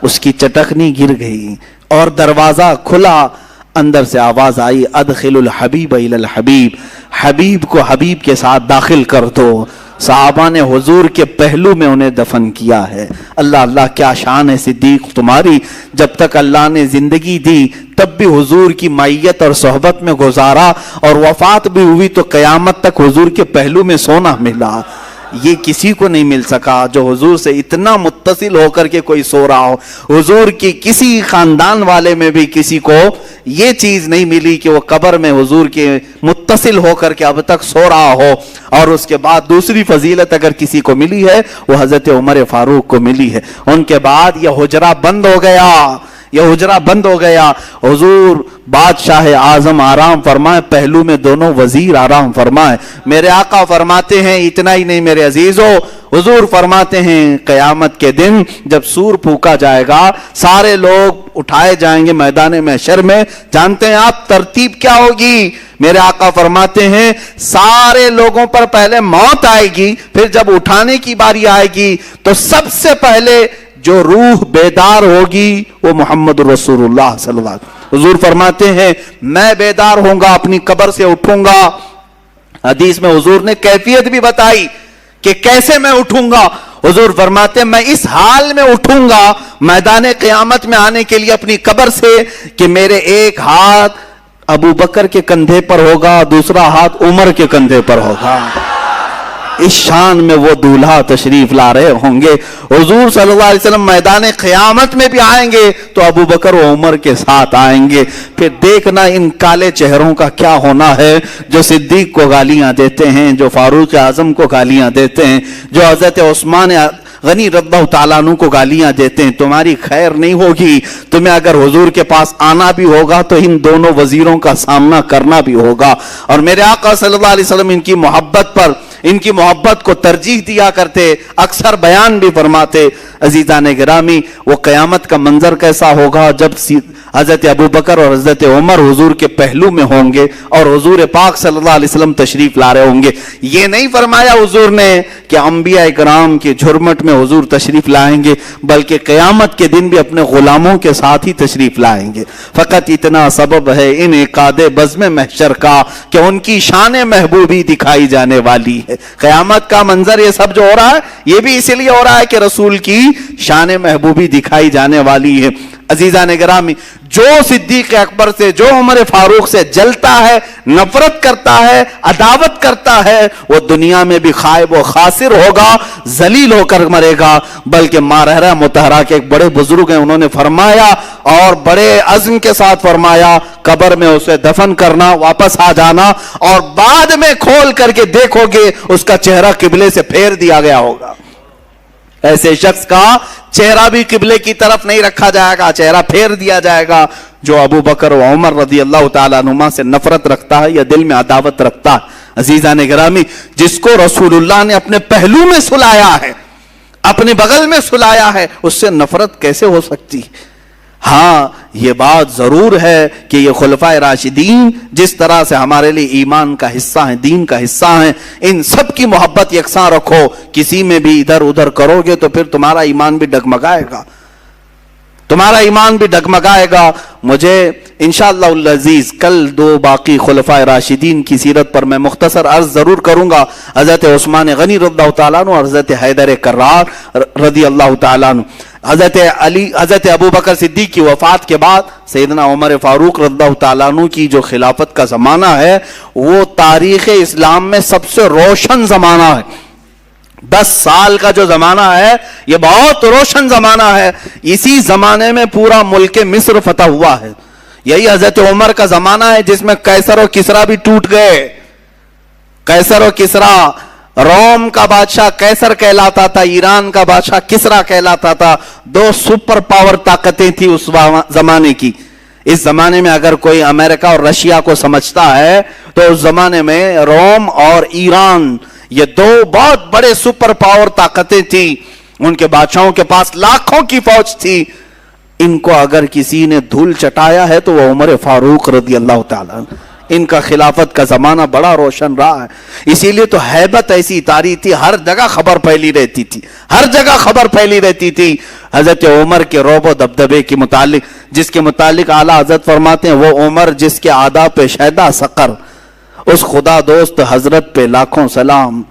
اس کی چٹکنی گر گئی اور دروازہ کھلا. اندر سے آواز آئی، ادخل الحبیب الی الحبیب، حبیب کو حبیب کے ساتھ داخل کر دو. صحابہ نے حضور کے پہلو میں انہیں دفن کیا ہے. اللہ اللہ، کیا شان ہے صدیق تمہاری. جب تک اللہ نے زندگی دی تب بھی حضور کی معیت اور صحبت میں گزارا، اور وفات بھی ہوئی تو قیامت تک حضور کے پہلو میں سونا ملا. یہ کسی کو نہیں مل سکا جو حضور سے اتنا متصل ہو کر کے کوئی سو رہا ہو. حضور کی کسی خاندان والے میں بھی کسی کو یہ چیز نہیں ملی کہ وہ قبر میں حضور کے متصل ہو کر کے اب تک سو رہا ہو. اور اس کے بعد دوسری فضیلت اگر کسی کو ملی ہے وہ حضرت عمر فاروق کو ملی ہے. ان کے بعد یہ حجرہ بند ہو گیا، یہ حجرہ بند ہو گیا. حضور بادشاہ اعظم آرام فرمائے، پہلو میں دونوں وزیر آرام فرمائے. میرے آقا فرماتے ہیں اتنا ہی نہیں میرے عزیزو، حضور فرماتے ہیں قیامت کے دن جب سور پھونکا جائے گا سارے لوگ اٹھائے جائیں گے میدان محشر میں. جانتے ہیں آپ ترتیب کیا ہوگی؟ میرے آقا فرماتے ہیں سارے لوگوں پر پہلے موت آئے گی، پھر جب اٹھانے کی باری آئے گی تو سب سے پہلے جو روح بیدار ہوگی وہ محمد رسول اللہ صلی اللہ علیہ وسلم. حضور فرماتے ہیں میں بیدار ہوں گا، اپنی قبر سے اٹھوں گا. حدیث میں حضور نے کیفیت بھی بتائی کہ کیسے میں اٹھوں گا. حضور فرماتے ہیں میں اس حال میں اٹھوں گا میدان قیامت میں آنے کے لیے اپنی قبر سے کہ میرے ایک ہاتھ ابو بکر کے کندھے پر ہوگا، دوسرا ہاتھ عمر کے کندھے پر ہوگا. اس شان میں وہ دولہا تشریف لا رہے ہوں گے. حضور صلی اللہ علیہ وسلم میدان قیامت میں بھی آئیں گے تو ابو بکر و عمر کے ساتھ آئیں گے. پھر دیکھنا ان کالے چہروں کا کیا ہونا ہے جو صدیق کو گالیاں دیتے ہیں، جو فاروق اعظم کو گالیاں دیتے ہیں، جو حضرت عثمان غنی رضی اللہ تعالیٰ عنہ کو گالیاں دیتے ہیں. تمہاری خیر نہیں ہوگی. تمہیں اگر حضور کے پاس آنا بھی ہوگا تو ان دونوں وزیروں کا سامنا کرنا بھی ہوگا. اور میرے آقا صلی اللہ علیہ وسلم ان کی محبت کو ترجیح دیا کرتے، اکثر بیان بھی فرماتے. عزیزان گرامی، وہ قیامت کا منظر کیسا ہوگا جب حضرت ابو بکر اور حضرت عمر حضور کے پہلو میں ہوں گے اور حضور پاک صلی اللہ علیہ وسلم تشریف لا رہے ہوں گے. یہ نہیں فرمایا حضور نے کہ انبیاء کرام کے جھرمٹ میں حضور تشریف لائیں گے، بلکہ قیامت کے دن بھی اپنے غلاموں کے ساتھ ہی تشریف لائیں گے. فقط اتنا سبب ہے انعقاد بزم محشر کا کہ ان کی شان محبوبی دکھائی جانے والی ہے. قیامت کا منظر یہ سب جو ہو رہا ہے یہ بھی اسی لیے ہو رہا ہے کہ رسول کی شان محبوبی دکھائی جانے والی ہے. عزیزان گرامی، جو صدیق اکبر سے، جو عمر فاروق سے جلتا ہے، نفرت کرتا ہے، عداوت کرتا ہے، وہ دنیا میں بھی خائب و خاسر ہوگا، ذلیل ہو کر مرے گا۔ بلکہ مارحرہ مطہرہ کے ایک بڑے بزرگ ہیں، انہوں نے فرمایا اور بڑے عزم کے ساتھ فرمایا، قبر میں اسے دفن کرنا، واپس آ جانا، اور بعد میں کھول کر کے دیکھو گے اس کا چہرہ قبلے سے پھیر دیا گیا ہوگا۔ ایسے شخص کا چہرہ بھی قبلے کی طرف نہیں رکھا جائے گا، چہرہ پھیر دیا جائے گا، جو ابو بکر و عمر رضی اللہ تعالیٰ عنہما سے نفرت رکھتا ہے یا دل میں عداوت رکھتا ہے۔ عزیزان گرامی، جس کو رسول اللہ نے اپنے پہلو میں سلایا ہے، اپنے بغل میں سلایا ہے، اس سے نفرت کیسے ہو سکتی؟ ہاں، یہ بات ضرور ہے کہ یہ خلفائے راشدین جس طرح سے ہمارے لیے ایمان کا حصہ ہیں، دین کا حصہ ہیں، ان سب کی محبت یکساں رکھو۔ کسی میں بھی ادھر ادھر کرو گے تو پھر تمہارا ایمان بھی ڈگمگائے گا، تمہارا ایمان بھی ڈگمگائے گا۔ مجھے انشاءاللہ العزیز کل دو باقی خلفائے راشدین کی سیرت پر میں مختصر عرض ضرور کروں گا، حضرت عثمان غنی رضی اللہ تعالیٰ عنہ اور حضرت حیدر کرار رضی اللہ تعالیٰ عنہ۔ حضرت ابو بکر صدیق کی وفات کے بعد سیدنا عمر فاروق رضی اللہ تعالیٰ عنہ کی جو خلافت کا زمانہ ہے، وہ تاریخ اسلام میں سب سے روشن زمانہ ہے۔ 10 سال کا جو زمانہ ہے یہ بہت روشن زمانہ ہے۔ اسی زمانے میں پورا ملک مصر فتح ہوا ہے۔ یہی حضرت عمر کا زمانہ ہے جس میں قیصر و کسریٰ بھی ٹوٹ گئے۔ قیصر و کسریٰ، روم کا بادشاہ قیصر کہلاتا تھا، ایران کا بادشاہ کسریٰ کہلاتا تھا۔ 2 سپر پاور طاقتیں تھی اس زمانے کی۔ اس زمانے میں اگر کوئی امریکہ اور رشیا کو سمجھتا ہے تو اس زمانے میں روم اور ایران، یہ 2 بہت بڑے سپر پاور طاقتیں تھیں۔ ان کے بادشاہوں کے پاس لاکھوں کی فوج تھی۔ ان کو اگر کسی نے دھول چٹایا ہے تو وہ عمر فاروق رضی اللہ تعالیٰ، ان کا خلافت کا زمانہ بڑا روشن رہا ہے۔ اسی لیے تو ہیبت ایسی اتاری تھی، ہر جگہ خبر پھیلی رہتی تھی، ہر جگہ خبر پھیلی رہتی تھی حضرت عمر کے رعب و دبدبے کے متعلق، جس کے متعلق اعلیٰ حضرت فرماتے ہیں، وہ عمر جس کے آداب پہ شیدا سقر، اس خدا دوست حضرت پہ لاکھوں سلام۔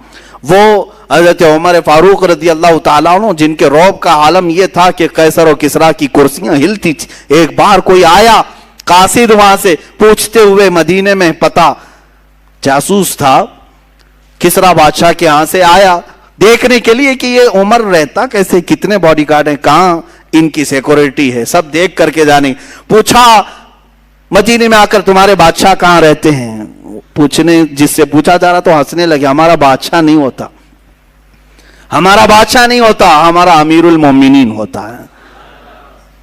وہ حضرت عمر فاروق رضی اللہ تعالیٰ عنہ جن کے رعب کا عالم یہ تھا کہ قیصر و کسریٰ کی کرسیاں ہلتی تھی۔ ایک بار کوئی آیا قاصد وہاں سے پوچھتے ہوئے، مدینے میں پتہ جاسوس تھا، کسریٰ بادشاہ کے ہاں سے آیا دیکھنے کے لیے کہ یہ عمر رہتا کیسے، کتنے باڈی گارڈ ہیں، کہاں ان کی سیکورٹی ہے، سب دیکھ کر کے جانے۔ پوچھا مدینے میں آ کر تمہارے بادشاہ کہاں رہتے ہیں؟ پوچھنے جس سے پوچھا جا رہا تو ہنسنے لگے، ہمارا بادشاہ نہیں ہوتا، ہمارا بادشاہ نہیں ہوتا، ہمارا امیر المومنین ہوتا ہے۔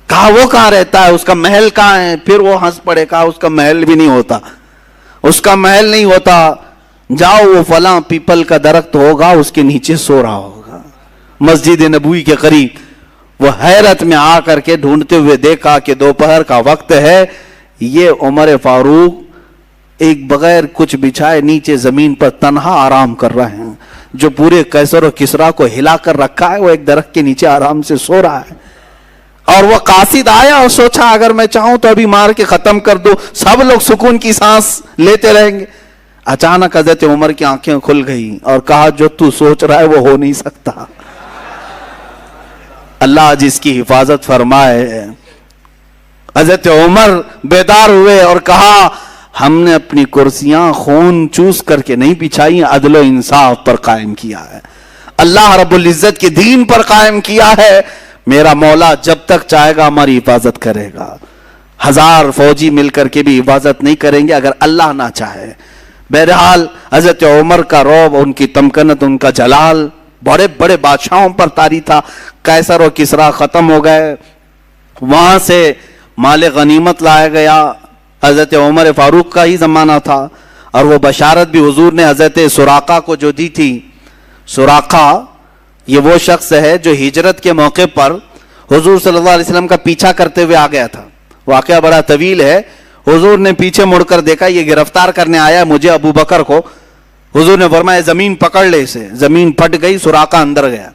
کہا وہ کہاں رہتا ہے، اس کا محل کہاں ہے؟ پھر وہ ہنس پڑے، کہا اس کا محل بھی نہیں ہوتا، اس کا محل نہیں ہوتا، جاؤ وہ فلاں پیپل کا درخت ہوگا اس کے نیچے سو رہا ہوگا مسجد نبوی کے قریب۔ وہ حیرت میں آ کر کے ڈھونڈتے ہوئے دیکھا کہ دوپہر کا وقت ہے، یہ عمر فاروق ایک بغیر کچھ بچھائے نیچے زمین پر تنہا آرام کر رہے ہیں۔ جو پورے قیصر و کسریٰ کو ہلا کر رکھا ہے وہ ایک درخت کے نیچے آرام سے سو رہا ہے۔ اور وہ قاصد آیا اور سوچا اگر میں چاہوں تو ابھی مار کے ختم کر دوں، سب لوگ سکون کی سانس لیتے رہیں گے۔ اچانک حضرت عمر کی آنکھیں کھل گئی اور کہا جو تو سوچ رہا ہے وہ ہو نہیں سکتا۔ اللہ جس کی حفاظت فرمائے۔ حضرت عمر بیدار ہوئے اور کہا ہم نے اپنی کرسیاں خون چوس کر کے نہیں بچھائی، عدل و انصاف پر قائم کیا ہے، اللہ رب العزت کے دین پر قائم کیا ہے۔ میرا مولا جب تک چاہے گا ہماری حفاظت کرے گا، 1000 فوجی مل کر کے بھی حفاظت نہیں کریں گے اگر اللہ نہ چاہے۔ بہرحال حضرت عمر کا رعب، ان کی تمکنت، ان کا جلال بڑے بڑے بادشاہوں پر طاری تھا۔ قیصر و کسریٰ ختم ہو گئے، وہاں سے مال غنیمت لایا گیا، حضرت عمر فاروق کا ہی زمانہ تھا، اور وہ بشارت بھی حضور نے حضرت سراقہ کو جو دی تھی۔ سراقہ یہ وہ شخص ہے جو ہجرت کے موقع پر حضور صلی اللہ علیہ وسلم کا پیچھا کرتے ہوئے آ گیا تھا۔ واقعہ بڑا طویل ہے۔ حضور نے پیچھے مڑ کر دیکھا یہ گرفتار کرنے آیا مجھے ابو بکر کو۔ حضور نے فرمایا زمین پکڑ لے اسے، زمین پھٹ گئی، سراقہ اندر گیا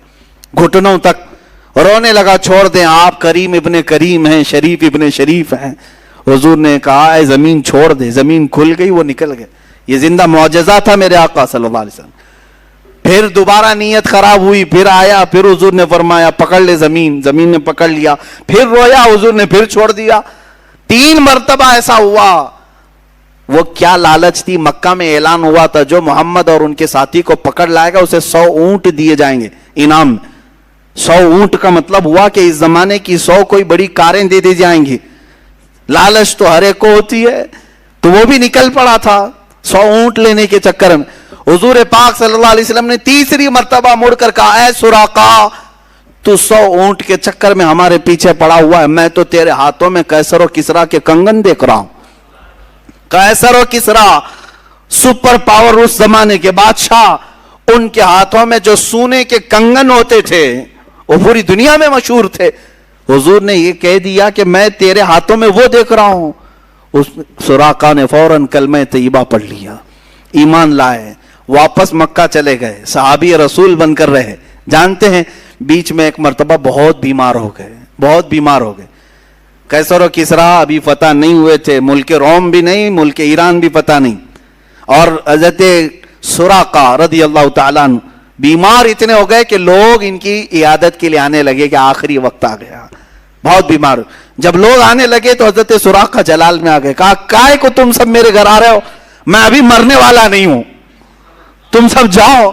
گھٹنوں تک، رونے لگا چھوڑ دیں آپ کریم ابن کریم ہیں، شریف ابن شریف ہیں۔ حضور نے کہا اے زمین چھوڑ دے، زمین کھل گئی، وہ نکل گئے۔ یہ زندہ معجزہ تھا میرے آقا صلی اللہ علیہ وسلم۔ پھر دوبارہ نیت خراب ہوئی، پھر آیا، پھر حضور نے فرمایا پکڑ لے زمین، زمین نے پکڑ لیا، پھر رویا، حضور نے پھر چھوڑ دیا. 3 مرتبہ ایسا ہوا. وہ کیا لالچ تھی، مکہ میں اعلان ہوا تھا جو محمد اور ان کے ساتھی کو پکڑ لائے گا اسے 100 اونٹ دیے جائیں گے انعام میں. 100 اونٹ کا مطلب ہوا کہ اس زمانے کی 100 کوئی بڑی کاریں دے دی جائیں گی. لالچ تو ہر ایک کو ہوتی ہے، تو وہ بھی نکل پڑا تھا 100 اونٹ لینے کے چکر میں. حضور پاک صلی اللہ علیہ وسلم نے تیسری مرتبہ مڑ کر کہا اے سراقہ، تو 100 اونٹ کے چکر میں ہمارے پیچھے پڑا ہوا ہے، میں تو تیرے ہاتھوں میں قیصر و کسریٰ کے کنگن دیکھ رہا ہوں. قیصر و کسریٰ سپر پاور اس زمانے کے بادشاہ، ان کے ہاتھوں میں جو سونے کے کنگن ہوتے تھے وہ پوری دنیا میں مشہور تھے. حضور نے یہ کہہ دیا کہ میں تیرے ہاتھوں میں وہ دیکھ رہا ہوں. اس سراقہ نے فوراً کلمہ طیبہ پڑھ لیا، ایمان لائے، واپس مکہ چلے گئے، صحابی رسول بن کر رہے. جانتے ہیں بیچ میں ایک مرتبہ بہت بیمار ہو گئے. قیصر و کسریٰ ابھی فتح نہیں ہوئے تھے، ملک روم بھی نہیں، ملک ایران بھی فتح نہیں. اور حضرت سراقہ رضی اللہ تعالیٰ عنہ بیمار اتنے ہو گئے کہ لوگ ان کی عیادت کے لیے آنے لگے کہ آخری وقت آ گیا، بہت بیمار. جب لوگ آنے لگے تو حضرت سراقہ جلال میں آ گئے، کہا کائے کو تم سب میرے گھر آ رہے ہو، میں ابھی مرنے والا نہیں ہوں، تم سب جاؤ.